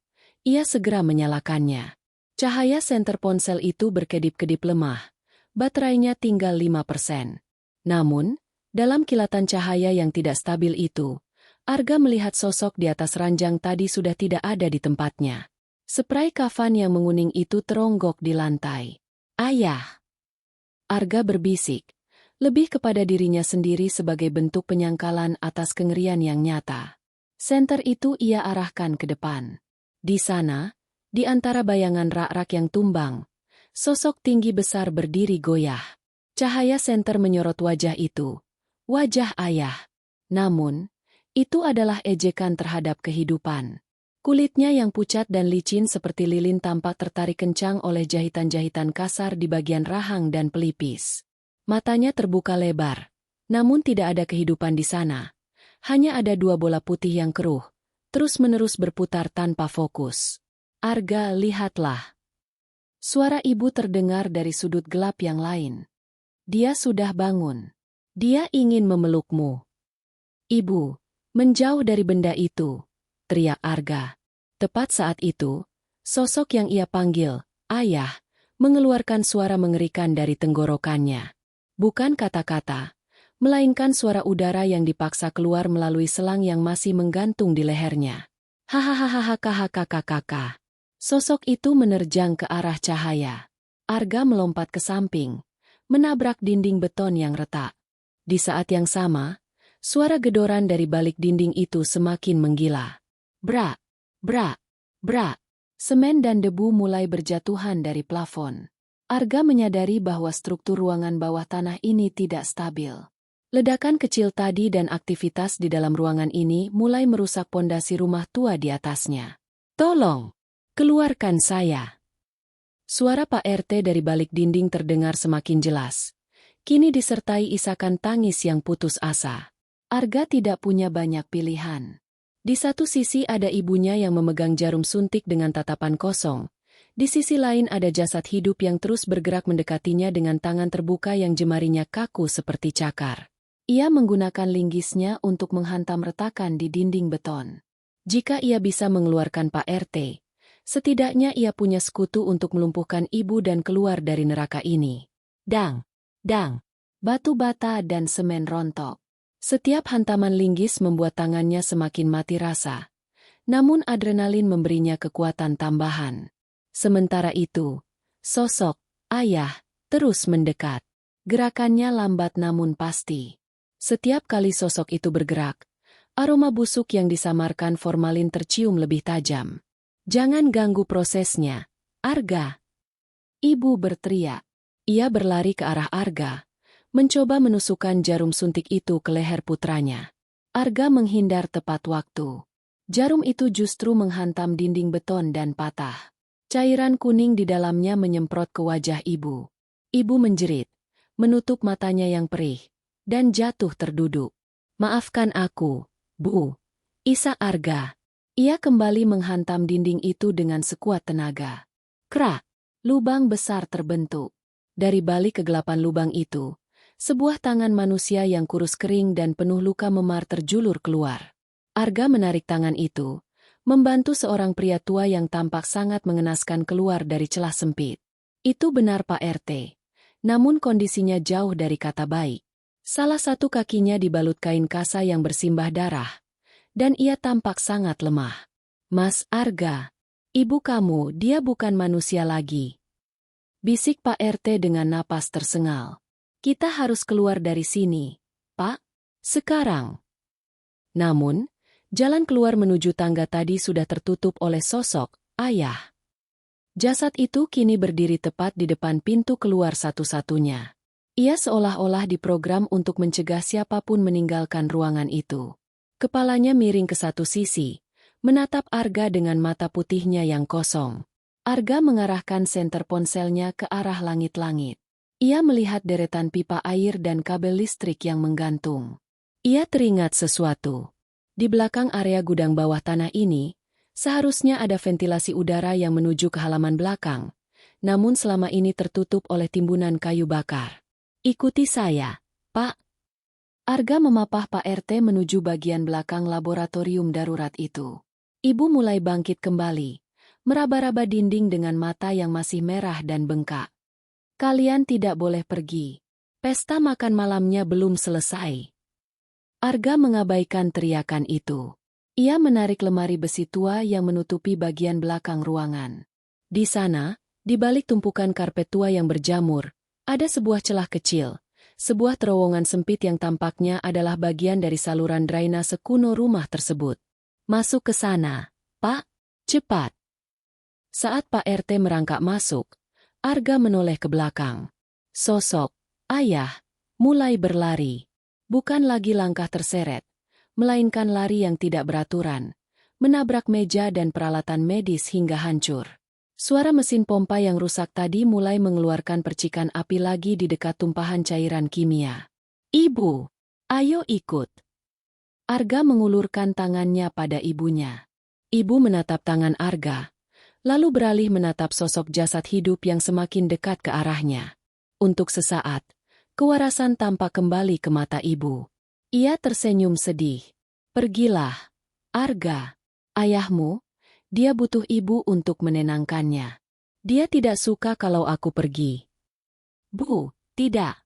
ia segera menyalakannya. Cahaya senter ponsel itu berkedip-kedip lemah, baterainya tinggal 5%. Namun, dalam kilatan cahaya yang tidak stabil itu, Arga melihat sosok di atas ranjang tadi sudah tidak ada di tempatnya. Spray kafan yang menguning itu teronggok di lantai. Ayah! Arga berbisik, lebih kepada dirinya sendiri sebagai bentuk penyangkalan atas kengerian yang nyata. Senter itu ia arahkan ke depan. Di sana, di antara bayangan rak-rak yang tumbang, sosok tinggi besar berdiri goyah. Cahaya senter menyorot wajah itu. Wajah ayah. Namun, itu adalah ejekan terhadap kehidupan. Kulitnya yang pucat dan licin seperti lilin tampak tertarik kencang oleh jahitan-jahitan kasar di bagian rahang dan pelipis. Matanya terbuka lebar, namun tidak ada kehidupan di sana. Hanya ada 2 bola putih yang keruh, terus-menerus berputar tanpa fokus. Arga, lihatlah. Suara ibu terdengar dari sudut gelap yang lain. Dia sudah bangun. Dia ingin memelukmu. Ibu, menjauh dari benda itu, teriak Arga. Tepat saat itu, sosok yang ia panggil, ayah, mengeluarkan suara mengerikan dari tenggorokannya. Bukan kata-kata, melainkan suara udara yang dipaksa keluar melalui selang yang masih menggantung di lehernya. Hahaha. Sosok itu menerjang ke arah cahaya. Arga melompat ke samping, menabrak dinding beton yang retak. Di saat yang sama, suara gedoran dari balik dinding itu semakin menggila. Brak, brak, brak. Semen dan debu mulai berjatuhan dari plafon. Arga menyadari bahwa struktur ruangan bawah tanah ini tidak stabil. Ledakan kecil tadi dan aktivitas di dalam ruangan ini mulai merusak pondasi rumah tua di atasnya. Tolong, keluarkan saya. Suara Pak RT dari balik dinding terdengar semakin jelas. Kini disertai isakan tangis yang putus asa. Arga tidak punya banyak pilihan. Di satu sisi ada ibunya yang memegang jarum suntik dengan tatapan kosong. Di sisi lain ada jasad hidup yang terus bergerak mendekatinya dengan tangan terbuka yang jemarinya kaku seperti cakar. Ia menggunakan linggisnya untuk menghantam retakan di dinding beton. Jika ia bisa mengeluarkan Pak RT, setidaknya ia punya sekutu untuk melumpuhkan ibu dan keluar dari neraka ini. Dang, dang, batu bata dan semen rontok. Setiap hantaman linggis membuat tangannya semakin mati rasa. Namun adrenalin memberinya kekuatan tambahan. Sementara itu, sosok ayah terus mendekat. Gerakannya lambat namun pasti. Setiap kali sosok itu bergerak, aroma busuk yang disamarkan formalin tercium lebih tajam. "Jangan ganggu prosesnya, Arga!" Ibu berteriak. Ia berlari ke arah Arga, mencoba menusukkan jarum suntik itu ke leher putranya. Arga menghindar tepat waktu. Jarum itu justru menghantam dinding beton dan patah. Cairan kuning di dalamnya menyemprot ke wajah ibu. Ibu menjerit, menutup matanya yang perih, dan jatuh terduduk. "Maafkan aku, Bu. Isa Arga." Ia kembali menghantam dinding itu dengan sekuat tenaga. Krak! Lubang besar terbentuk. Dari balik kegelapan lubang itu, sebuah tangan manusia yang kurus kering dan penuh luka memar terjulur keluar. Arga menarik tangan itu, membantu seorang pria tua yang tampak sangat mengenaskan keluar dari celah sempit. Itu benar Pak RT. Namun kondisinya jauh dari kata baik. Salah satu kakinya dibalut kain kasa yang bersimbah darah, dan ia tampak sangat lemah. "Mas Arga, ibu kamu, dia bukan manusia lagi," bisik Pak RT dengan napas tersengal. "Kita harus keluar dari sini, Pak. Sekarang." Namun, jalan keluar menuju tangga tadi sudah tertutup oleh sosok ayah. Jasad itu kini berdiri tepat di depan pintu keluar satu-satunya. Ia seolah-olah diprogram untuk mencegah siapapun meninggalkan ruangan itu. Kepalanya miring ke satu sisi, menatap Arga dengan mata putihnya yang kosong. Arga mengarahkan senter ponselnya ke arah langit-langit. Ia melihat deretan pipa air dan kabel listrik yang menggantung. Ia teringat sesuatu. Di belakang area gudang bawah tanah ini, seharusnya ada ventilasi udara yang menuju ke halaman belakang, namun selama ini tertutup oleh timbunan kayu bakar. "Ikuti saya, Pak." Arga memapah Pak RT menuju bagian belakang laboratorium darurat itu. Ibu mulai bangkit kembali, meraba-raba dinding dengan mata yang masih merah dan bengkak. "Kalian tidak boleh pergi. Pesta makan malamnya belum selesai." Arga mengabaikan teriakan itu. Ia menarik lemari besi tua yang menutupi bagian belakang ruangan. Di sana, di balik tumpukan karpet tua yang berjamur, ada sebuah celah kecil, sebuah terowongan sempit yang tampaknya adalah bagian dari saluran drainase kuno rumah tersebut. "Masuk ke sana, Pak. Cepat." Saat Pak RT merangkak masuk, Arga menoleh ke belakang. Sosok ayah mulai berlari. Bukan lagi langkah terseret, melainkan lari yang tidak beraturan, menabrak meja dan peralatan medis hingga hancur. Suara mesin pompa yang rusak tadi mulai mengeluarkan percikan api lagi di dekat tumpahan cairan kimia. "Ibu, ayo ikut." Arga mengulurkan tangannya pada ibunya. Ibu menatap tangan Arga, lalu beralih menatap sosok jasad hidup yang semakin dekat ke arahnya. Untuk sesaat, kewarasan tampak kembali ke mata ibu. Ia tersenyum sedih. "Pergilah, Arga. Ayahmu, dia butuh ibu untuk menenangkannya. Dia tidak suka kalau aku pergi." "Bu, tidak."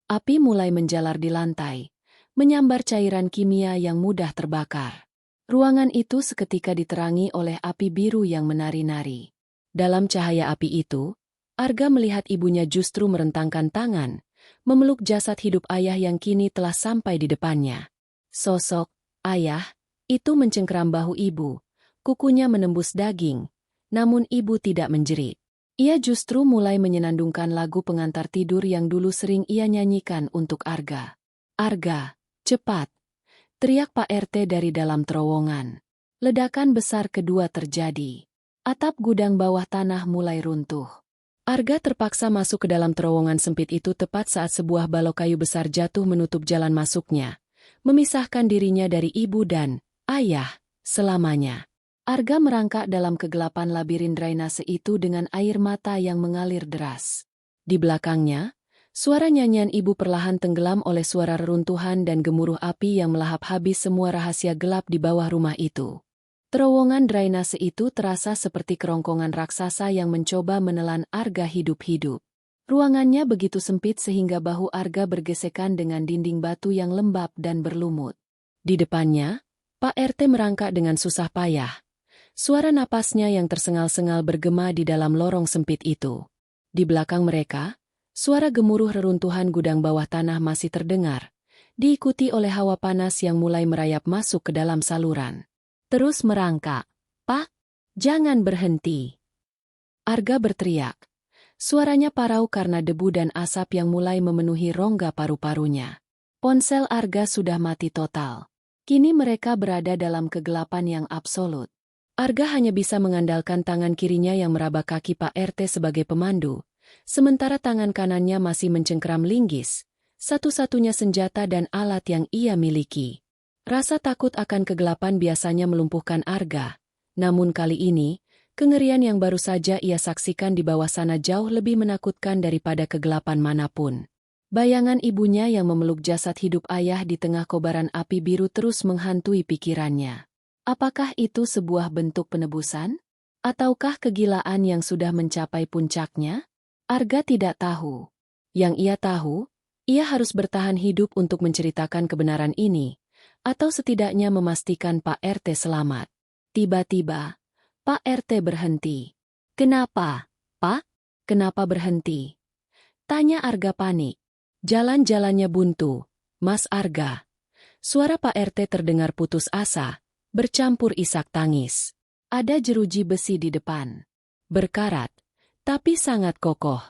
Api mulai menjalar di lantai, menyambar cairan kimia yang mudah terbakar. Ruangan itu seketika diterangi oleh api biru yang menari-nari. Dalam cahaya api itu, Arga melihat ibunya justru merentangkan tangan, memeluk jasad hidup ayah yang kini telah sampai di depannya. Sosok ayah itu mencengkeram bahu ibu, kukunya menembus daging, namun ibu tidak menjerit. Ia justru mulai menyenandungkan lagu pengantar tidur yang dulu sering ia nyanyikan untuk Arga. "Arga, cepat!" teriak Pak RT dari dalam terowongan. Ledakan besar kedua terjadi. Atap gudang bawah tanah mulai runtuh. Arga terpaksa masuk ke dalam terowongan sempit itu tepat saat sebuah balok kayu besar jatuh menutup jalan masuknya, memisahkan dirinya dari ibu dan ayah selamanya. Arga merangkak dalam kegelapan labirin drainase itu dengan air mata yang mengalir deras. Di belakangnya, suara nyanyian ibu perlahan tenggelam oleh suara reruntuhan dan gemuruh api yang melahap habis semua rahasia gelap di bawah rumah itu. Terowongan drainase itu terasa seperti kerongkongan raksasa yang mencoba menelan Arga hidup-hidup. Ruangannya begitu sempit sehingga bahu Arga bergesekan dengan dinding batu yang lembab dan berlumut. Di depannya, Pak RT merangkak dengan susah payah. Suara napasnya yang tersengal-sengal bergema di dalam lorong sempit itu. Di belakang mereka, suara gemuruh reruntuhan gudang bawah tanah masih terdengar, diikuti oleh hawa panas yang mulai merayap masuk ke dalam saluran. Terus merangkak. "Pak, jangan berhenti!" Arga berteriak. Suaranya parau karena debu dan asap yang mulai memenuhi rongga paru-parunya. Ponsel Arga sudah mati total. Kini mereka berada dalam kegelapan yang absolut. Arga hanya bisa mengandalkan tangan kirinya yang meraba kaki Pak RT sebagai pemandu, sementara tangan kanannya masih mencengkeram linggis, satu-satunya senjata dan alat yang ia miliki. Rasa takut akan kegelapan biasanya melumpuhkan Arga, namun kali ini, kengerian yang baru saja ia saksikan di bawah sana jauh lebih menakutkan daripada kegelapan manapun. Bayangan ibunya yang memeluk jasad hidup ayah di tengah kobaran api biru terus menghantui pikirannya. Apakah itu sebuah bentuk penebusan? Ataukah kegilaan yang sudah mencapai puncaknya? Arga tidak tahu. Yang ia tahu, ia harus bertahan hidup untuk menceritakan kebenaran ini, atau setidaknya memastikan Pak RT selamat. Tiba-tiba, Pak RT berhenti. "Kenapa, Pak? Kenapa berhenti?" tanya Arga panik. "Jalan-jalannya buntu, Mas Arga." Suara Pak RT terdengar putus asa, bercampur isak tangis. Ada jeruji besi di depan. Berkarat, tapi sangat kokoh.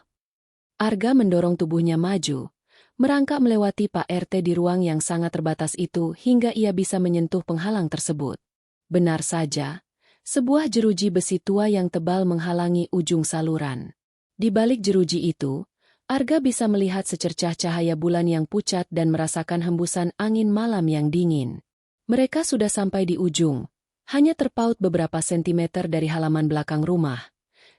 Arga mendorong tubuhnya maju, merangkak melewati Pak RT di ruang yang sangat terbatas itu hingga ia bisa menyentuh penghalang tersebut. Benar saja, sebuah jeruji besi tua yang tebal menghalangi ujung saluran. Di balik jeruji itu, Arga bisa melihat secercah cahaya bulan yang pucat dan merasakan hembusan angin malam yang dingin. Mereka sudah sampai di ujung, hanya terpaut beberapa sentimeter dari halaman belakang rumah.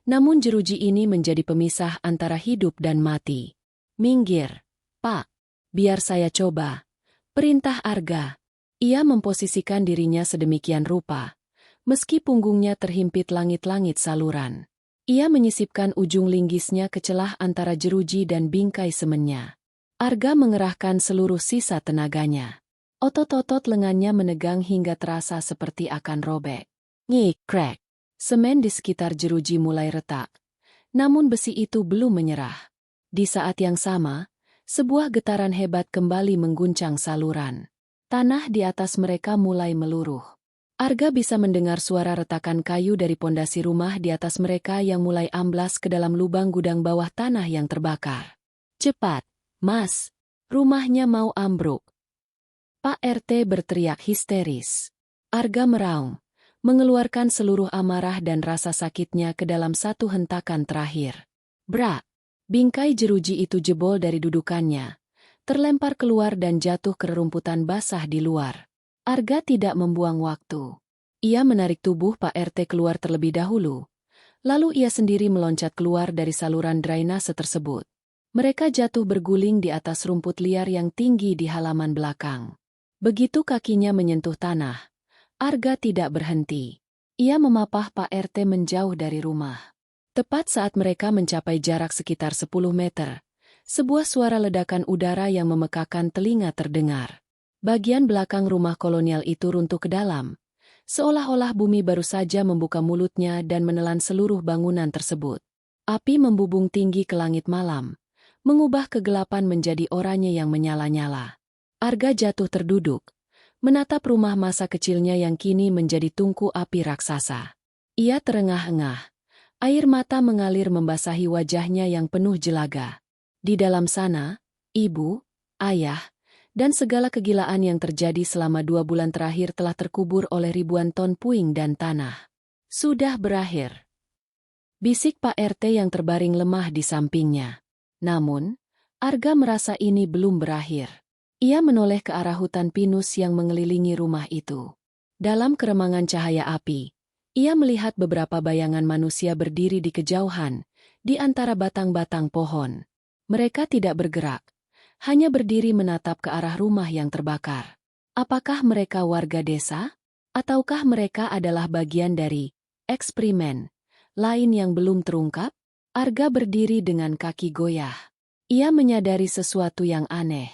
Namun jeruji ini menjadi pemisah antara hidup dan mati. "Minggir, Pak. Biar saya coba," perintah Arga. Ia memposisikan dirinya sedemikian rupa, meski punggungnya terhimpit langit-langit saluran. Ia menyisipkan ujung linggisnya ke celah antara jeruji dan bingkai semennya. Arga mengerahkan seluruh sisa tenaganya. Otot-otot lengannya menegang hingga terasa seperti akan robek. Ngik-krek. Semen di sekitar jeruji mulai retak. Namun besi itu belum menyerah. Di saat yang sama, sebuah getaran hebat kembali mengguncang saluran. Tanah di atas mereka mulai meluruh. Arga bisa mendengar suara retakan kayu dari pondasi rumah di atas mereka yang mulai amblas ke dalam lubang gudang bawah tanah yang terbakar. "Cepat, Mas! Rumahnya mau ambruk!" Pak RT berteriak histeris. Arga meraung, mengeluarkan seluruh amarah dan rasa sakitnya ke dalam satu hentakan terakhir. Brak! Bingkai jeruji itu jebol dari dudukannya, terlempar keluar dan jatuh ke rerumputan basah di luar. Arga tidak membuang waktu. Ia menarik tubuh Pak RT keluar terlebih dahulu, lalu ia sendiri meloncat keluar dari saluran drainase tersebut. Mereka jatuh berguling di atas rumput liar yang tinggi di halaman belakang. Begitu kakinya menyentuh tanah, Arga tidak berhenti. Ia memapah Pak RT menjauh dari rumah. Tepat saat mereka mencapai jarak sekitar 10 meter, sebuah suara ledakan udara yang memekakan telinga terdengar. Bagian belakang rumah kolonial itu runtuh ke dalam, seolah-olah bumi baru saja membuka mulutnya dan menelan seluruh bangunan tersebut. Api membubung tinggi ke langit malam, mengubah kegelapan menjadi oranye yang menyala-nyala. Arga jatuh terduduk, menatap rumah masa kecilnya yang kini menjadi tungku api raksasa. Ia terengah-engah, air mata mengalir membasahi wajahnya yang penuh jelaga. Di dalam sana, ibu, ayah, dan segala kegilaan yang terjadi selama 2 bulan terakhir telah terkubur oleh ribuan ton puing dan tanah. "Sudah berakhir," bisik Pak RT yang terbaring lemah di sampingnya. Namun, Arga merasa ini belum berakhir. Ia menoleh ke arah hutan pinus yang mengelilingi rumah itu. Dalam keremangan cahaya api, ia melihat beberapa bayangan manusia berdiri di kejauhan, di antara batang-batang pohon. Mereka tidak bergerak, hanya berdiri menatap ke arah rumah yang terbakar. Apakah mereka warga desa? Ataukah mereka adalah bagian dari eksperimen lain yang belum terungkap? Arga berdiri dengan kaki goyah. Ia menyadari sesuatu yang aneh.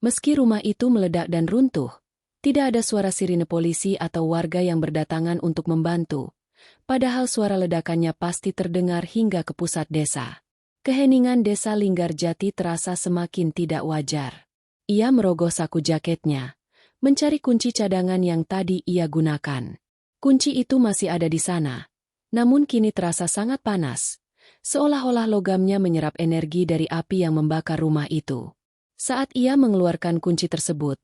Meski rumah itu meledak dan runtuh, tidak ada suara sirine polisi atau warga yang berdatangan untuk membantu, padahal suara ledakannya pasti terdengar hingga ke pusat desa. Keheningan desa Linggarjati terasa semakin tidak wajar. Ia merogoh saku jaketnya, mencari kunci cadangan yang tadi ia gunakan. Kunci itu masih ada di sana, namun kini terasa sangat panas, seolah-olah logamnya menyerap energi dari api yang membakar rumah itu. Saat ia mengeluarkan kunci tersebut,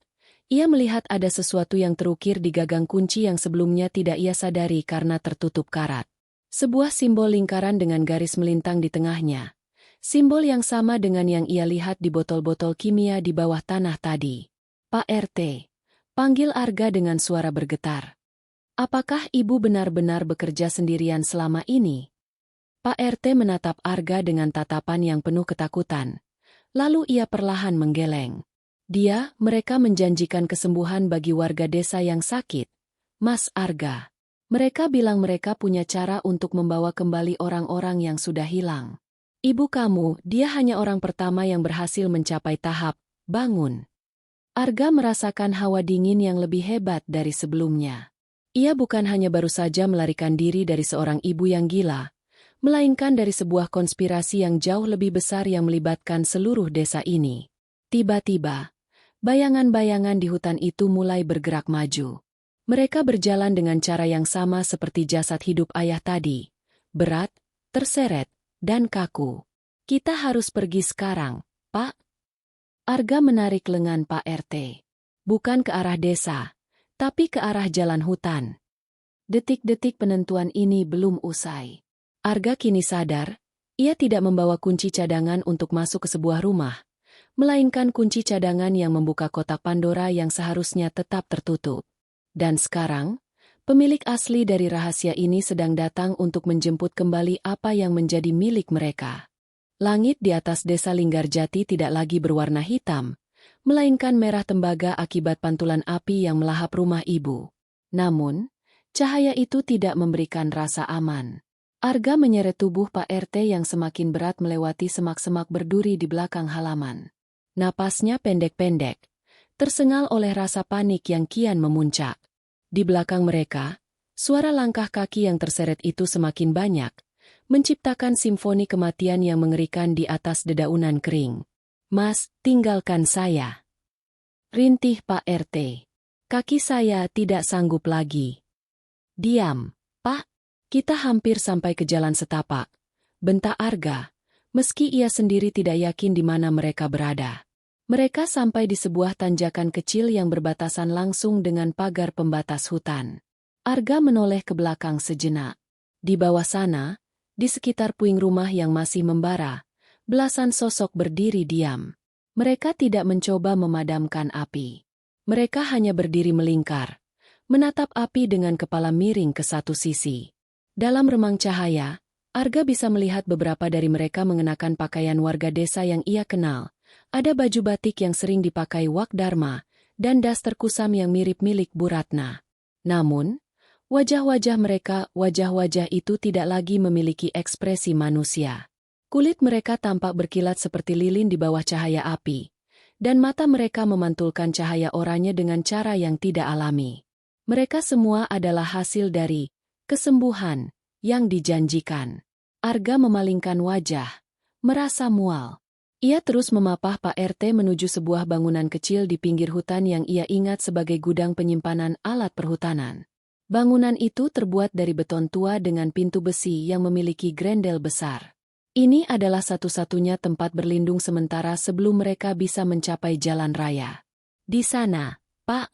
ia melihat ada sesuatu yang terukir di gagang kunci yang sebelumnya tidak ia sadari karena tertutup karat. Sebuah simbol lingkaran dengan garis melintang di tengahnya. Simbol yang sama dengan yang ia lihat di botol-botol kimia di bawah tanah tadi. "Pak RT," panggil Arga dengan suara bergetar. "Apakah ibu benar-benar bekerja sendirian selama ini?" Pak RT menatap Arga dengan tatapan yang penuh ketakutan. Lalu ia perlahan menggeleng. Mereka menjanjikan kesembuhan bagi warga desa yang sakit. "Mas Arga. Mereka bilang mereka punya cara untuk membawa kembali orang-orang yang sudah hilang. Ibu kamu, dia hanya orang pertama yang berhasil mencapai tahap bangun." Arga merasakan hawa dingin yang lebih hebat dari sebelumnya. Ia bukan hanya baru saja melarikan diri dari seorang ibu yang gila, melainkan dari sebuah konspirasi yang jauh lebih besar yang melibatkan seluruh desa ini. Tiba-tiba, bayangan-bayangan di hutan itu mulai bergerak maju. Mereka berjalan dengan cara yang sama seperti jasad hidup ayah tadi. Berat, terseret, dan kaku. "Kita harus pergi sekarang, Pak." Arga menarik lengan Pak RT. Bukan ke arah desa, tapi ke arah jalan hutan. Detik-detik penentuan ini belum usai. Arga kini sadar, ia tidak membawa kunci cadangan untuk masuk ke sebuah rumah, melainkan kunci cadangan yang membuka kotak Pandora yang seharusnya tetap tertutup. Dan sekarang, pemilik asli dari rahasia ini sedang datang untuk menjemput kembali apa yang menjadi milik mereka. Langit di atas desa Linggarjati tidak lagi berwarna hitam, melainkan merah tembaga akibat pantulan api yang melahap rumah ibu. Namun, cahaya itu tidak memberikan rasa aman. Arga menyeret tubuh Pak RT yang semakin berat melewati semak-semak berduri di belakang halaman. Napasnya pendek-pendek, tersengal oleh rasa panik yang kian memuncak. Di belakang mereka, suara langkah kaki yang terseret itu semakin banyak, menciptakan simfoni kematian yang mengerikan di atas dedaunan kering. "Mas, tinggalkan saya," rintih Pak RT. "Kaki saya tidak sanggup lagi." "Diam, Pak. Kita hampir sampai ke jalan setapak," bentak Arga, meski ia sendiri tidak yakin di mana mereka berada. Mereka sampai di sebuah tanjakan kecil yang berbatasan langsung dengan pagar pembatas hutan. Arga menoleh ke belakang sejenak. Di bawah sana, di sekitar puing rumah yang masih membara, belasan sosok berdiri diam. Mereka tidak mencoba memadamkan api. Mereka hanya berdiri melingkar, menatap api dengan kepala miring ke satu sisi. Dalam remang cahaya, Arga bisa melihat beberapa dari mereka mengenakan pakaian warga desa yang ia kenal. Ada baju batik yang sering dipakai Wak Dharma, dan daster kusam yang mirip milik Bu Ratna. Namun, wajah-wajah itu tidak lagi memiliki ekspresi manusia. Kulit mereka tampak berkilat seperti lilin di bawah cahaya api, dan mata mereka memantulkan cahaya oranye dengan cara yang tidak alami. Mereka semua adalah hasil dari kesembuhan yang dijanjikan. Arga memalingkan wajah, merasa mual. Ia terus memapah Pak RT menuju sebuah bangunan kecil di pinggir hutan yang ia ingat sebagai gudang penyimpanan alat perhutanan. Bangunan itu terbuat dari beton tua dengan pintu besi yang memiliki grendel besar. Ini adalah satu-satunya tempat berlindung sementara sebelum mereka bisa mencapai jalan raya. "Di sana, Pak."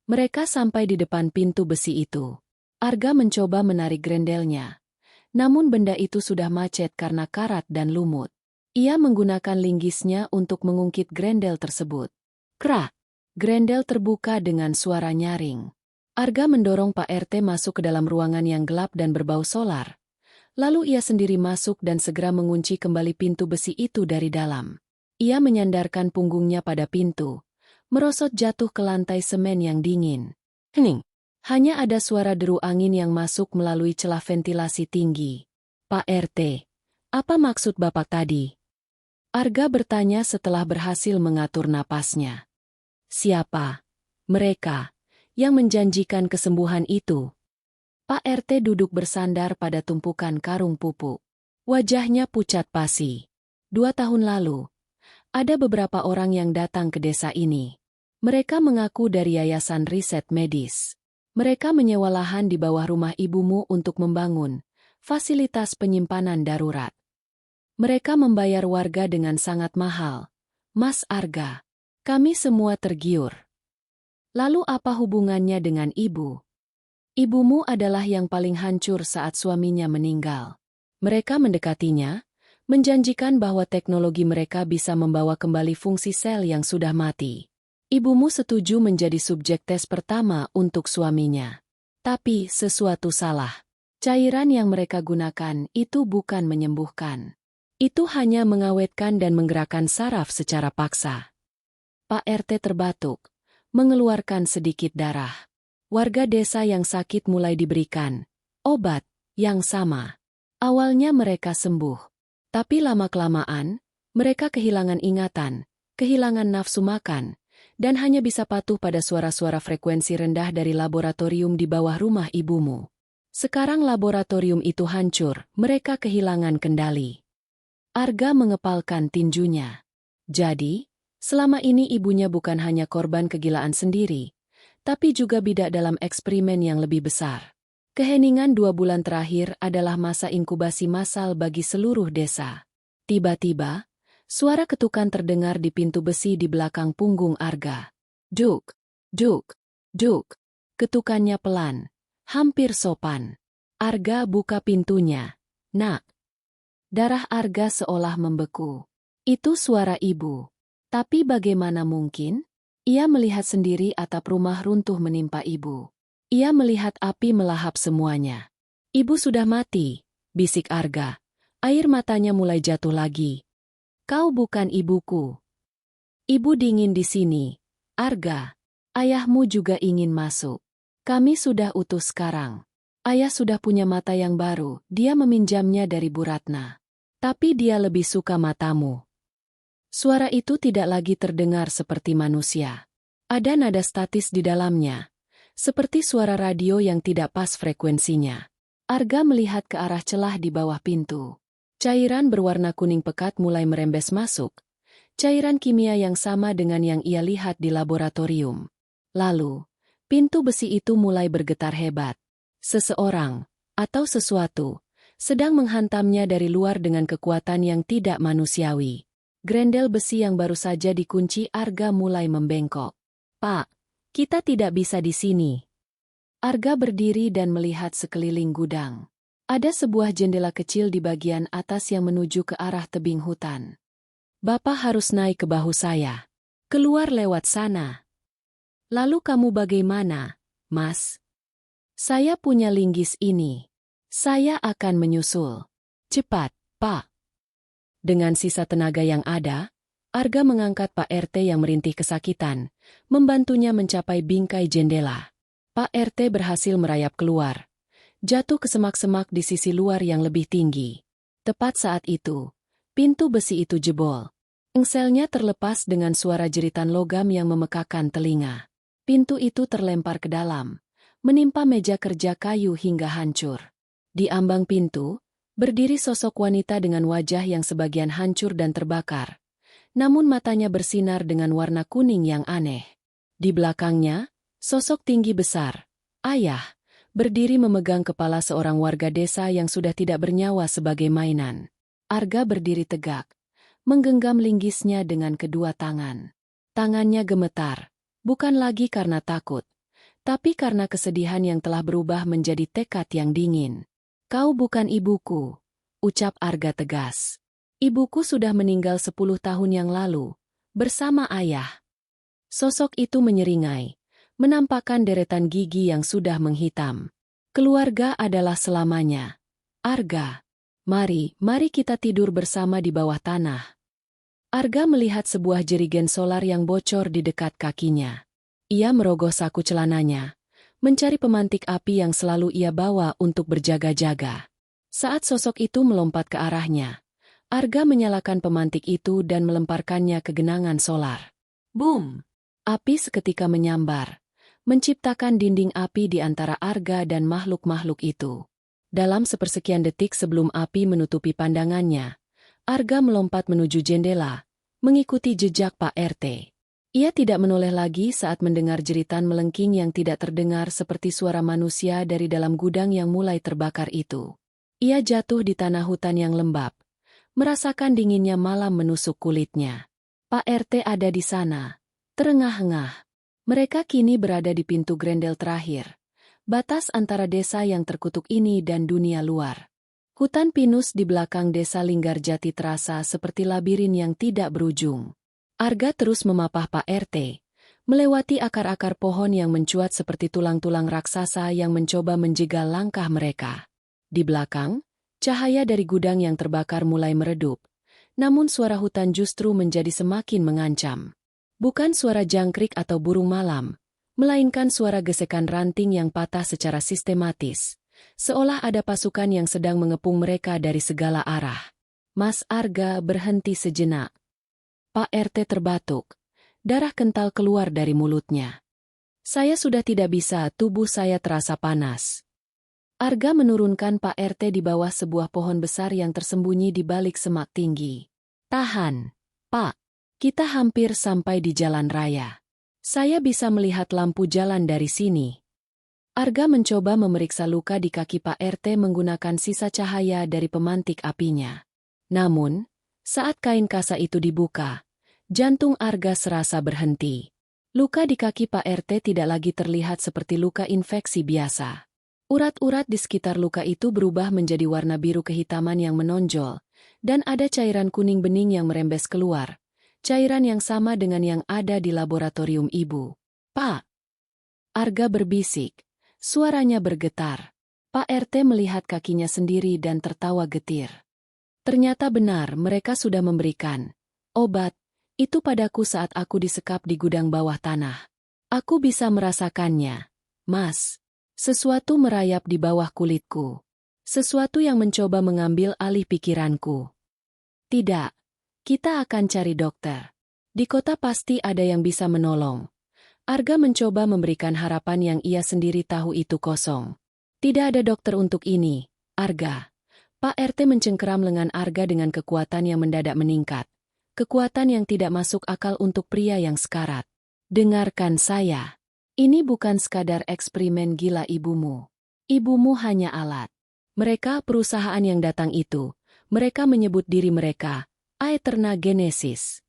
Mereka sampai di depan pintu besi itu. Arga mencoba menarik grendelnya. Namun benda itu sudah macet karena karat dan lumut. Ia menggunakan linggisnya untuk mengungkit grendel tersebut. Krak! Grendel terbuka dengan suara nyaring. Arga mendorong Pak RT masuk ke dalam ruangan yang gelap dan berbau solar. Lalu ia sendiri masuk dan segera mengunci kembali pintu besi itu dari dalam. Ia menyandarkan punggungnya pada pintu, merosot jatuh ke lantai semen yang dingin. Hening! Hanya ada suara deru angin yang masuk melalui celah ventilasi tinggi. "Pak RT, apa maksud Bapak tadi?" Arga bertanya setelah berhasil mengatur napasnya. "Siapa mereka yang menjanjikan kesembuhan itu?" Pak RT duduk bersandar pada tumpukan karung pupuk. Wajahnya pucat pasi. 2 tahun lalu, Ada beberapa orang yang datang ke desa ini. Mereka mengaku dari Yayasan Riset Medis. Mereka menyewa lahan di bawah rumah ibumu untuk membangun fasilitas penyimpanan darurat. Mereka membayar warga dengan sangat mahal. Mas Arga, kami semua tergiur. Lalu apa hubungannya dengan ibu? Ibumu adalah yang paling hancur saat suaminya meninggal. Mereka mendekatinya, menjanjikan bahwa teknologi mereka bisa membawa kembali fungsi sel yang sudah mati. Ibumu setuju menjadi subjek tes pertama untuk suaminya. Tapi sesuatu salah. Cairan yang mereka gunakan itu bukan menyembuhkan. Itu hanya mengawetkan dan menggerakkan saraf secara paksa. Pak RT terbatuk, mengeluarkan sedikit darah. Warga desa yang sakit mulai diberikan obat yang sama. Awalnya mereka sembuh. Tapi lama-kelamaan, mereka kehilangan ingatan, kehilangan nafsu makan, dan hanya bisa patuh pada suara-suara frekuensi rendah dari laboratorium di bawah rumah ibumu. Sekarang laboratorium itu hancur, mereka kehilangan kendali. Arga mengepalkan tinjunya. Jadi, selama ini ibunya bukan hanya korban kegilaan sendiri, tapi juga bidak dalam eksperimen yang lebih besar. Keheningan 2 bulan terakhir adalah masa inkubasi massal bagi seluruh desa. Tiba-tiba, suara ketukan terdengar di pintu besi di belakang punggung Arga. Duk, duk, duk. Ketukannya pelan, hampir sopan. Arga buka pintunya. Nak. Darah Arga seolah membeku. Itu suara ibu. Tapi bagaimana mungkin? Ia melihat sendiri atap rumah runtuh menimpa ibu. Ia melihat api melahap semuanya. Ibu sudah mati, bisik Arga. Air matanya mulai jatuh lagi. Kau bukan ibuku. Ibu dingin di sini. Arga, ayahmu juga ingin masuk. Kami sudah utuh sekarang. Ayah sudah punya mata yang baru, dia meminjamnya dari Bu Ratna. Tapi dia lebih suka matamu. Suara itu tidak lagi terdengar seperti manusia. Ada nada statis di dalamnya. Seperti suara radio yang tidak pas frekuensinya. Arga melihat ke arah celah di bawah pintu. Cairan berwarna kuning pekat mulai merembes masuk. Cairan kimia yang sama dengan yang ia lihat di laboratorium. Lalu, pintu besi itu mulai bergetar hebat. Seseorang, atau sesuatu, sedang menghantamnya dari luar dengan kekuatan yang tidak manusiawi. Grendel besi yang baru saja dikunci Arga mulai membengkok. Pak, kita tidak bisa di sini. Arga berdiri dan melihat sekeliling gudang. Ada sebuah jendela kecil di bagian atas yang menuju ke arah tebing hutan. Bapak harus naik ke bahu saya. Keluar lewat sana. Lalu kamu bagaimana, Mas? Saya punya linggis ini. Saya akan menyusul. Cepat, Pak. Dengan sisa tenaga yang ada, Arga mengangkat Pak RT yang merintih kesakitan, membantunya mencapai bingkai jendela. Pak RT berhasil merayap keluar, jatuh ke semak-semak di sisi luar yang lebih tinggi. Tepat saat itu, pintu besi itu jebol. Engselnya terlepas dengan suara jeritan logam yang memekakan telinga. Pintu itu terlempar ke dalam, menimpa meja kerja kayu hingga hancur. Di ambang pintu, berdiri sosok wanita dengan wajah yang sebagian hancur dan terbakar. Namun matanya bersinar dengan warna kuning yang aneh. Di belakangnya, sosok tinggi besar, ayah, berdiri memegang kepala seorang warga desa yang sudah tidak bernyawa sebagai mainan. Arga berdiri tegak, menggenggam linggisnya dengan kedua tangan. Tangannya gemetar, bukan lagi karena takut, tapi karena kesedihan yang telah berubah menjadi tekad yang dingin. Kau bukan ibuku, ucap Arga tegas. Ibuku sudah meninggal 10 tahun yang lalu, bersama ayah. Sosok itu menyeringai, menampakkan deretan gigi yang sudah menghitam. Keluarga adalah selamanya. Arga, mari kita tidur bersama di bawah tanah. Arga melihat sebuah jerigen solar yang bocor di dekat kakinya. Ia merogoh saku celananya, mencari pemantik api yang selalu ia bawa untuk berjaga-jaga. Saat sosok itu melompat ke arahnya, Arga menyalakan pemantik itu dan melemparkannya ke genangan solar. Boom! Api seketika menyambar, menciptakan dinding api di antara Arga dan makhluk-makhluk itu. Dalam sepersekian detik sebelum api menutupi pandangannya, Arga melompat menuju jendela, mengikuti jejak Pak RT. Ia tidak menoleh lagi saat mendengar jeritan melengking yang tidak terdengar seperti suara manusia dari dalam gudang yang mulai terbakar itu. Ia jatuh di tanah hutan yang lembab, merasakan dinginnya malam menusuk kulitnya. Pak RT ada di sana, terengah-engah. Mereka kini berada di pintu grendel terakhir, batas antara desa yang terkutuk ini dan dunia luar. Hutan pinus di belakang desa Linggarjati terasa seperti labirin yang tidak berujung. Arga terus memapah Pak RT, melewati akar-akar pohon yang mencuat seperti tulang-tulang raksasa yang mencoba menjegal langkah mereka. Di belakang, cahaya dari gudang yang terbakar mulai meredup, namun suara hutan justru menjadi semakin mengancam. Bukan suara jangkrik atau burung malam, melainkan suara gesekan ranting yang patah secara sistematis, seolah ada pasukan yang sedang mengepung mereka dari segala arah. Mas Arga berhenti sejenak. Pak RT terbatuk, darah kental keluar dari mulutnya. Saya sudah tidak bisa, tubuh saya terasa panas. Arga menurunkan Pak RT di bawah sebuah pohon besar yang tersembunyi di balik semak tinggi. Tahan, Pak. Kita hampir sampai di jalan raya. Saya bisa melihat lampu jalan dari sini. Arga mencoba memeriksa luka di kaki Pak RT menggunakan sisa cahaya dari pemantik apinya. Namun, saat kain kasa itu dibuka, jantung Arga serasa berhenti. Luka di kaki Pak RT tidak lagi terlihat seperti luka infeksi biasa. Urat-urat di sekitar luka itu berubah menjadi warna biru kehitaman yang menonjol, dan ada cairan kuning bening yang merembes keluar. Cairan yang sama dengan yang ada di laboratorium ibu. Pak! Arga berbisik, suaranya bergetar. Pak RT melihat kakinya sendiri dan tertawa getir. Ternyata benar mereka sudah memberikan obat itu padaku saat aku disekap di gudang bawah tanah. Aku bisa merasakannya, Mas. Sesuatu merayap di bawah kulitku. Sesuatu yang mencoba mengambil alih pikiranku. Tidak. Kita akan cari dokter. Di kota pasti ada yang bisa menolong. Arga mencoba memberikan harapan yang ia sendiri tahu itu kosong. Tidak ada dokter untuk ini, Arga. Pak RT mencengkeram lengan Arga dengan kekuatan yang mendadak meningkat. Kekuatan yang tidak masuk akal untuk pria yang sekarat. Dengarkan saya. Ini bukan sekadar eksperimen gila ibumu. Ibumu hanya alat. Mereka perusahaan yang datang itu. Mereka menyebut diri mereka Aeterna Genesis.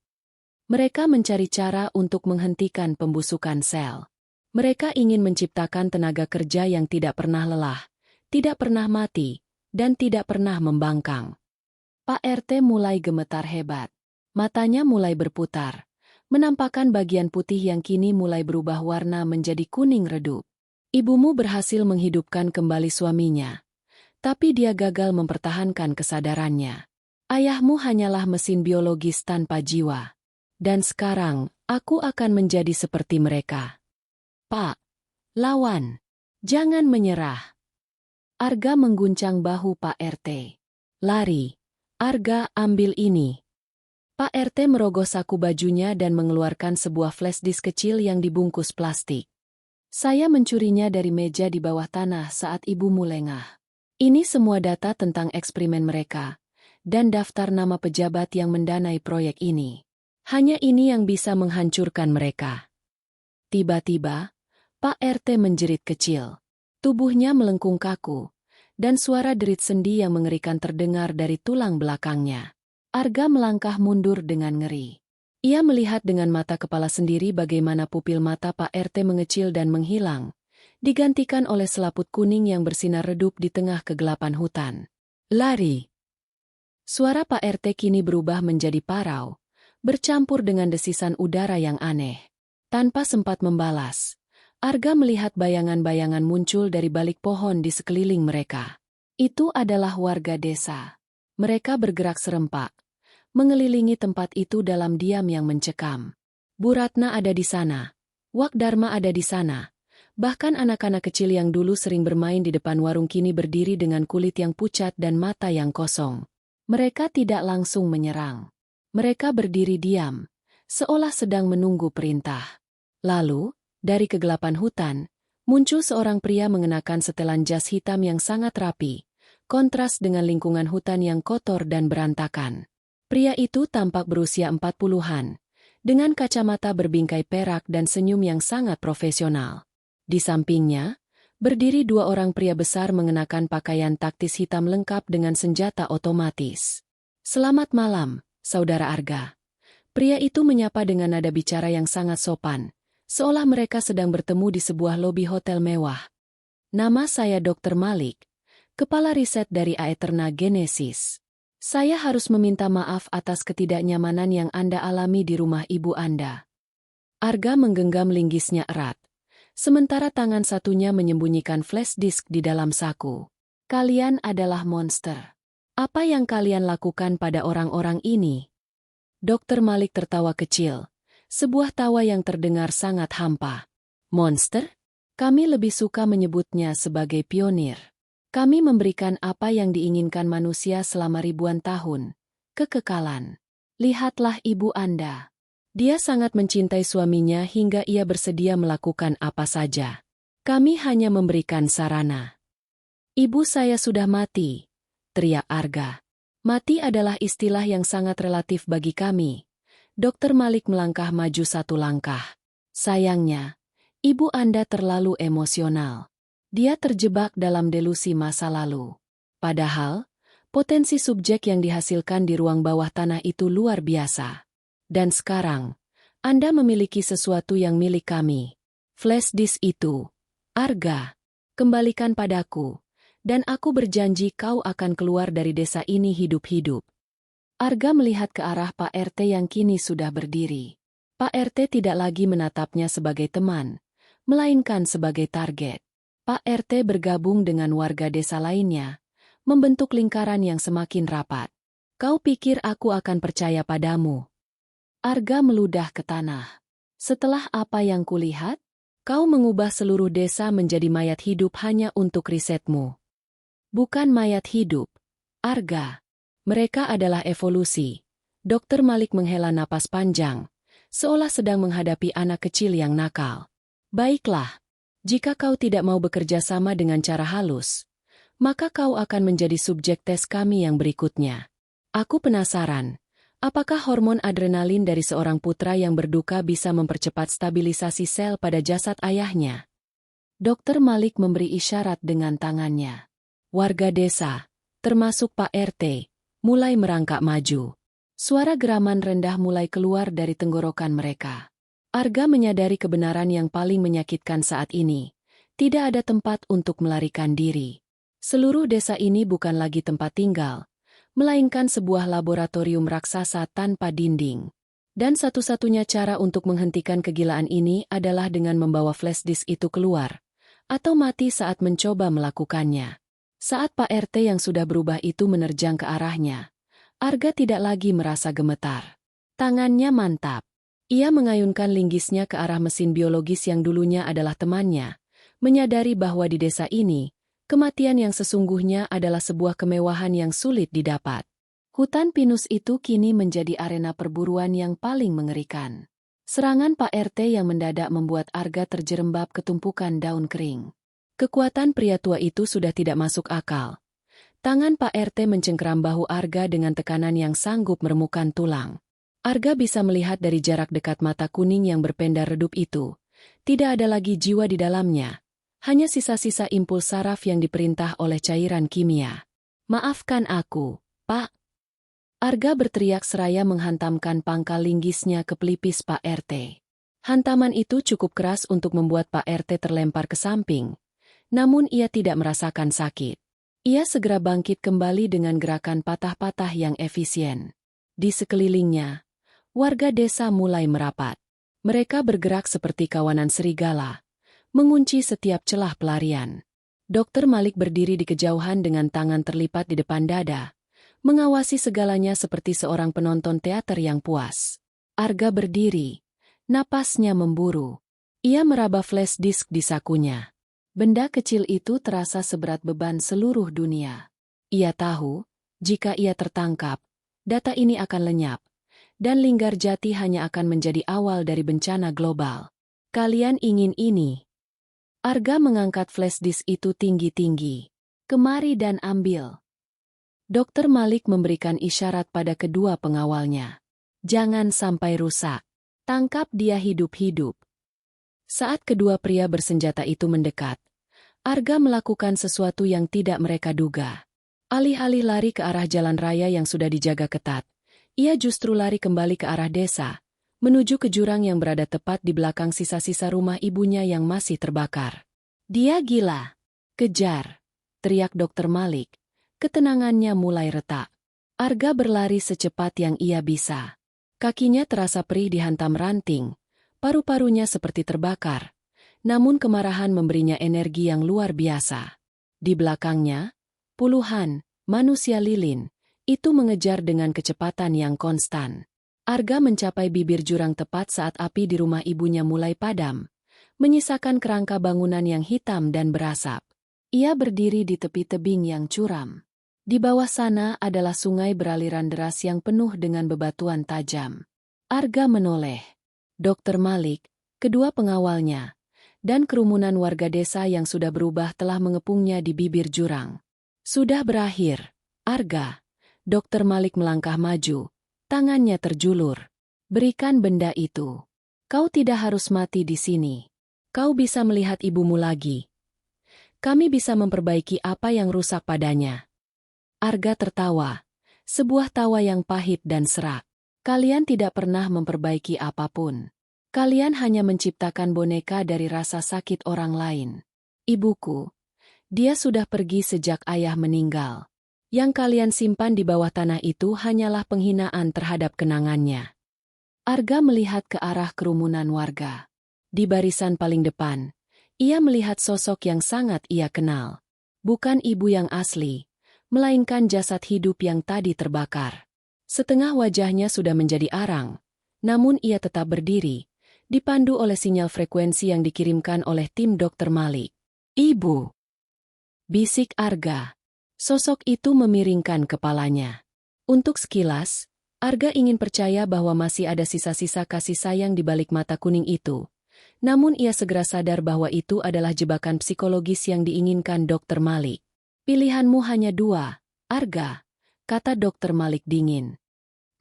Mereka mencari cara untuk menghentikan pembusukan sel. Mereka ingin menciptakan tenaga kerja yang tidak pernah lelah, tidak pernah mati, dan tidak pernah membangkang. Pak RT mulai gemetar hebat. Matanya mulai berputar, menampakkan bagian putih yang kini mulai berubah warna menjadi kuning redup. Ibumu berhasil menghidupkan kembali suaminya, tapi dia gagal mempertahankan kesadarannya. Ayahmu hanyalah mesin biologis tanpa jiwa. Dan sekarang, aku akan menjadi seperti mereka. Pak, lawan. Jangan menyerah. Arga mengguncang bahu Pak RT. Lari. Arga, ambil ini. Pak RT merogoh saku bajunya dan mengeluarkan sebuah flash disk kecil yang dibungkus plastik. Saya mencurinya dari meja di bawah tanah saat ibumu lengah. Ini semua data tentang eksperimen mereka. Dan daftar nama pejabat yang mendanai proyek ini. Hanya ini yang bisa menghancurkan mereka. Tiba-tiba, Pak RT menjerit kecil. Tubuhnya melengkung kaku, dan suara derit sendi yang mengerikan terdengar dari tulang belakangnya. Arga melangkah mundur dengan ngeri. Ia melihat dengan mata kepala sendiri bagaimana pupil mata Pak RT mengecil dan menghilang, digantikan oleh selaput kuning yang bersinar redup di tengah kegelapan hutan. Lari! Suara Pak RT kini berubah menjadi parau, bercampur dengan desisan udara yang aneh. Tanpa sempat membalas, Arga melihat bayangan-bayangan muncul dari balik pohon di sekeliling mereka. Itu adalah warga desa. Mereka bergerak serempak, mengelilingi tempat itu dalam diam yang mencekam. Bu Ratna ada di sana. Wak Dharma ada di sana. Bahkan anak-anak kecil yang dulu sering bermain di depan warung kini berdiri dengan kulit yang pucat dan mata yang kosong. Mereka tidak langsung menyerang. Mereka berdiri diam, seolah sedang menunggu perintah. Lalu, dari kegelapan hutan, muncul seorang pria mengenakan setelan jas hitam yang sangat rapi, kontras dengan lingkungan hutan yang kotor dan berantakan. Pria itu tampak berusia 40-an, dengan kacamata berbingkai perak dan senyum yang sangat profesional. Di sampingnya, berdiri dua orang pria besar mengenakan pakaian taktis hitam lengkap dengan senjata otomatis. "Selamat malam, Saudara Arga." Pria itu menyapa dengan nada bicara yang sangat sopan, seolah mereka sedang bertemu di sebuah lobi hotel mewah. "Nama saya Dr. Malik, Kepala Riset dari Aeterna Genesis. Saya harus meminta maaf atas ketidaknyamanan yang Anda alami di rumah ibu Anda." Arga menggenggam linggisnya erat, sementara tangan satunya menyembunyikan flash disk di dalam saku. "Kalian adalah monster. Apa yang kalian lakukan pada orang-orang ini?" Dr. Malik tertawa kecil, sebuah tawa yang terdengar sangat hampa. "Monster? Kami lebih suka menyebutnya sebagai pionir. Kami memberikan apa yang diinginkan manusia selama ribuan tahun, kekekalan. Lihatlah ibu Anda. Dia sangat mencintai suaminya hingga ia bersedia melakukan apa saja. Kami hanya memberikan sarana." "Ibu saya sudah mati," teriak Arga. "Mati adalah istilah yang sangat relatif bagi kami." Dr. Malik melangkah maju satu langkah. "Sayangnya, ibu Anda terlalu emosional. Dia terjebak dalam delusi masa lalu. Padahal, potensi subjek yang dihasilkan di ruang bawah tanah itu luar biasa. Dan sekarang, Anda memiliki sesuatu yang milik kami. Flash disk itu. Arga, kembalikan padaku. Dan aku berjanji kau akan keluar dari desa ini hidup-hidup." Arga melihat ke arah Pak RT yang kini sudah berdiri. Pak RT tidak lagi menatapnya sebagai teman, melainkan sebagai target. Pak RT bergabung dengan warga desa lainnya, membentuk lingkaran yang semakin rapat. "Kau pikir aku akan percaya padamu?" Arga meludah ke tanah. "Setelah apa yang kulihat, kau mengubah seluruh desa menjadi mayat hidup hanya untuk risetmu." "Bukan mayat hidup, Arga. Mereka adalah evolusi." Dr. Malik menghela napas panjang, seolah sedang menghadapi anak kecil yang nakal. "Baiklah, jika kau tidak mau bekerja sama dengan cara halus, maka kau akan menjadi subjek tes kami yang berikutnya. Aku penasaran, apakah hormon adrenalin dari seorang putra yang berduka bisa mempercepat stabilisasi sel pada jasad ayahnya?" Dr. Malik memberi isyarat dengan tangannya. Warga desa, termasuk Pak RT, mulai merangkak maju. Suara geraman rendah mulai keluar dari tenggorokan mereka. Arga menyadari kebenaran yang paling menyakitkan saat ini. Tidak ada tempat untuk melarikan diri. Seluruh desa ini bukan lagi tempat tinggal, melainkan sebuah laboratorium raksasa tanpa dinding. Dan satu-satunya cara untuk menghentikan kegilaan ini adalah dengan membawa flash disk itu keluar, atau mati saat mencoba melakukannya. Saat Pak RT yang sudah berubah itu menerjang ke arahnya, Arga tidak lagi merasa gemetar. Tangannya mantap. Ia mengayunkan linggisnya ke arah mesin biologis yang dulunya adalah temannya, menyadari bahwa di desa ini, kematian yang sesungguhnya adalah sebuah kemewahan yang sulit didapat. Hutan pinus itu kini menjadi arena perburuan yang paling mengerikan. Serangan Pak RT yang mendadak membuat Arga terjerembab ke tumpukan daun kering. Kekuatan pria tua itu sudah tidak masuk akal. Tangan Pak RT mencengkeram bahu Arga dengan tekanan yang sanggup meremukan tulang. Arga bisa melihat dari jarak dekat mata kuning yang berpendar redup itu. Tidak ada lagi jiwa di dalamnya. Hanya sisa-sisa impuls saraf yang diperintah oleh cairan kimia. "Maafkan aku, Pak." Arga berteriak seraya menghantamkan pangkal linggisnya ke pelipis Pak RT. Hantaman itu cukup keras untuk membuat Pak RT terlempar ke samping. Namun ia tidak merasakan sakit. Ia segera bangkit kembali dengan gerakan patah-patah yang efisien. Di sekelilingnya, warga desa mulai merapat. Mereka bergerak seperti kawanan serigala, mengunci setiap celah pelarian. Dr. Malik berdiri di kejauhan dengan tangan terlipat di depan dada, mengawasi segalanya seperti seorang penonton teater yang puas. Arga berdiri, napasnya memburu. Ia meraba flash disk di sakunya. Benda kecil itu terasa seberat beban seluruh dunia. Ia tahu, jika ia tertangkap, data ini akan lenyap, dan Linggarjati hanya akan menjadi awal dari bencana global. "Kalian ingin ini?" Arga mengangkat flash disk itu tinggi-tinggi. "Kemari dan ambil." Dokter Malik memberikan isyarat pada kedua pengawalnya. Jangan sampai rusak. Tangkap dia hidup-hidup. Saat kedua pria bersenjata itu mendekat, Arga melakukan sesuatu yang tidak mereka duga. Alih-alih lari ke arah jalan raya yang sudah dijaga ketat, ia justru lari kembali ke arah desa, menuju ke jurang yang berada tepat di belakang sisa-sisa rumah ibunya yang masih terbakar. Dia gila. Kejar, teriak Dokter Malik. Ketenangannya mulai retak. Arga berlari secepat yang ia bisa. Kakinya terasa perih dihantam ranting, paru-parunya seperti terbakar, namun kemarahan memberinya energi yang luar biasa. Di belakangnya, puluhan manusia lilin itu mengejar dengan kecepatan yang konstan. Arga mencapai bibir jurang tepat saat api di rumah ibunya mulai padam, menyisakan kerangka bangunan yang hitam dan berasap. Ia berdiri di tepi tebing yang curam. Di bawah sana adalah sungai beraliran deras yang penuh dengan bebatuan tajam. Arga menoleh. Dokter Malik, kedua pengawalnya, dan kerumunan warga desa yang sudah berubah telah mengepungnya di bibir jurang. Sudah berakhir, Arga. Dokter Malik melangkah maju, tangannya terjulur. Berikan benda itu. Kau tidak harus mati di sini. Kau bisa melihat ibumu lagi. Kami bisa memperbaiki apa yang rusak padanya. Arga tertawa, sebuah tawa yang pahit dan serak. Kalian tidak pernah memperbaiki apapun. Kalian hanya menciptakan boneka dari rasa sakit orang lain. Ibuku, dia sudah pergi sejak ayah meninggal. Yang kalian simpan di bawah tanah itu hanyalah penghinaan terhadap kenangannya. Arga melihat ke arah kerumunan warga. Di barisan paling depan, ia melihat sosok yang sangat ia kenal. Bukan ibu yang asli, melainkan jasad hidup yang tadi terbakar. Setengah wajahnya sudah menjadi arang, namun ia tetap berdiri, dipandu oleh sinyal frekuensi yang dikirimkan oleh tim Dokter Malik. Ibu! Bisik Arga. Sosok itu memiringkan kepalanya. Untuk sekilas, Arga ingin percaya bahwa masih ada sisa-sisa kasih sayang di balik mata kuning itu. Namun ia segera sadar bahwa itu adalah jebakan psikologis yang diinginkan Dokter Malik. Pilihanmu hanya dua, Arga, kata Dokter Malik dingin.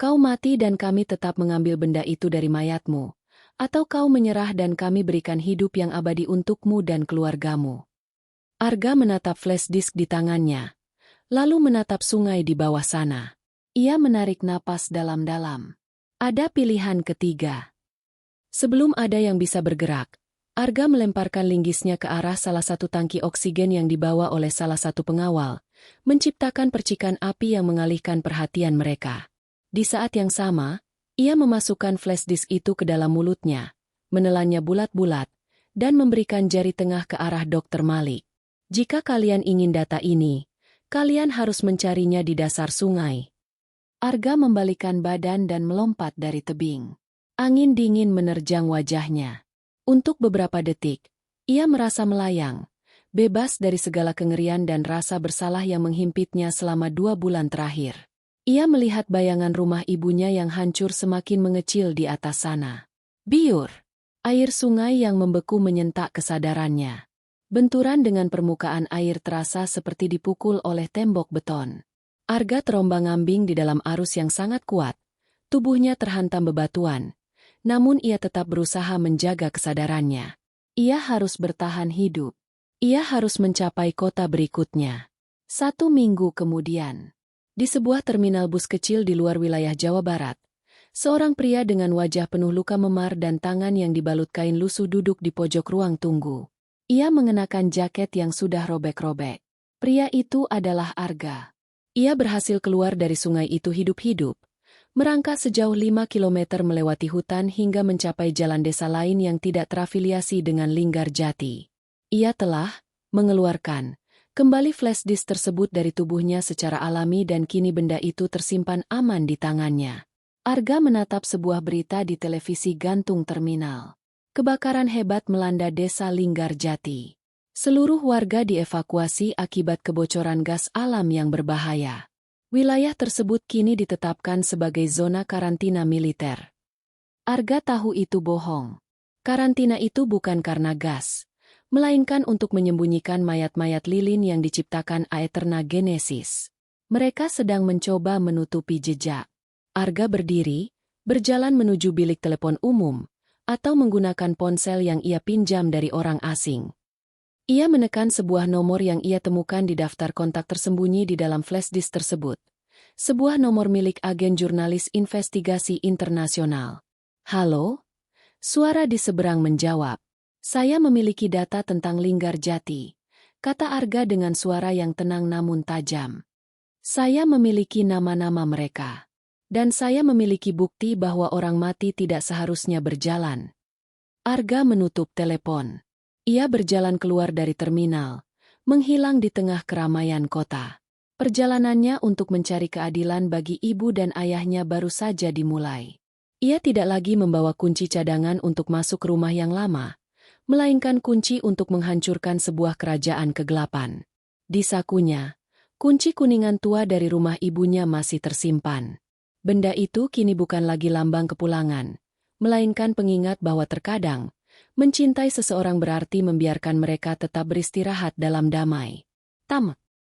Kau mati dan kami tetap mengambil benda itu dari mayatmu, atau kau menyerah dan kami berikan hidup yang abadi untukmu dan keluargamu. Arga menatap flash disk di tangannya, lalu menatap sungai di bawah sana. Ia menarik napas dalam-dalam. Ada pilihan ketiga. Sebelum ada yang bisa bergerak, Arga melemparkan linggisnya ke arah salah satu tangki oksigen yang dibawa oleh salah satu pengawal, menciptakan percikan api yang mengalihkan perhatian mereka. Di saat yang sama, ia memasukkan flash disk itu ke dalam mulutnya, menelannya bulat-bulat, dan memberikan jari tengah ke arah Dokter Malik. Jika kalian ingin data ini, kalian harus mencarinya di dasar sungai. Arga membalikan badan dan melompat dari tebing. Angin dingin menerjang wajahnya. Untuk beberapa detik, ia merasa melayang, bebas dari segala kengerian dan rasa bersalah yang menghimpitnya selama 2 bulan terakhir. Ia melihat bayangan rumah ibunya yang hancur semakin mengecil di atas sana. Biur! Air sungai yang membeku menyentak kesadarannya. Benturan dengan permukaan air terasa seperti dipukul oleh tembok beton. Arga terombang-ambing di dalam arus yang sangat kuat. Tubuhnya terhantam bebatuan. Namun ia tetap berusaha menjaga kesadarannya. Ia harus bertahan hidup. Ia harus mencapai kota berikutnya. 1 minggu kemudian, di sebuah terminal bus kecil di luar wilayah Jawa Barat, seorang pria dengan wajah penuh luka memar dan tangan yang dibalut kain lusuh duduk di pojok ruang tunggu. Ia mengenakan jaket yang sudah robek-robek. Pria itu adalah Arga. Ia berhasil keluar dari sungai itu hidup-hidup. Merangkak sejauh 5 kilometer melewati hutan hingga mencapai jalan desa lain yang tidak terafiliasi dengan Linggarjati. Ia telah mengeluarkan kembali flash disk tersebut dari tubuhnya secara alami dan kini benda itu tersimpan aman di tangannya. Arga menatap sebuah berita di televisi gantung terminal. Kebakaran hebat melanda desa Linggarjati. Seluruh warga dievakuasi akibat kebocoran gas alam yang berbahaya. Wilayah tersebut kini ditetapkan sebagai zona karantina militer. Arga tahu itu bohong. Karantina itu bukan karena gas, melainkan untuk menyembunyikan mayat-mayat lilin yang diciptakan Aeterna Genesis. Mereka sedang mencoba menutupi jejak. Arga berdiri, berjalan menuju bilik telepon umum, atau menggunakan ponsel yang ia pinjam dari orang asing. Ia menekan sebuah nomor yang ia temukan di daftar kontak tersembunyi di dalam flash disk tersebut. Sebuah nomor milik agen jurnalis investigasi internasional. Halo? Suara di seberang menjawab. Saya memiliki data tentang Linggarjati, kata Arga dengan suara yang tenang namun tajam. Saya memiliki nama-nama mereka. Dan saya memiliki bukti bahwa orang mati tidak seharusnya berjalan. Arga menutup telepon. Ia berjalan keluar dari terminal, menghilang di tengah keramaian kota. Perjalanannya untuk mencari keadilan bagi ibu dan ayahnya baru saja dimulai. Ia tidak lagi membawa kunci cadangan untuk masuk rumah yang lama, melainkan kunci untuk menghancurkan sebuah kerajaan kegelapan. Di sakunya, kunci kuningan tua dari rumah ibunya masih tersimpan. Benda itu kini bukan lagi lambang kepulangan, melainkan pengingat bahwa terkadang, mencintai seseorang berarti membiarkan mereka tetap beristirahat dalam damai. Tamat.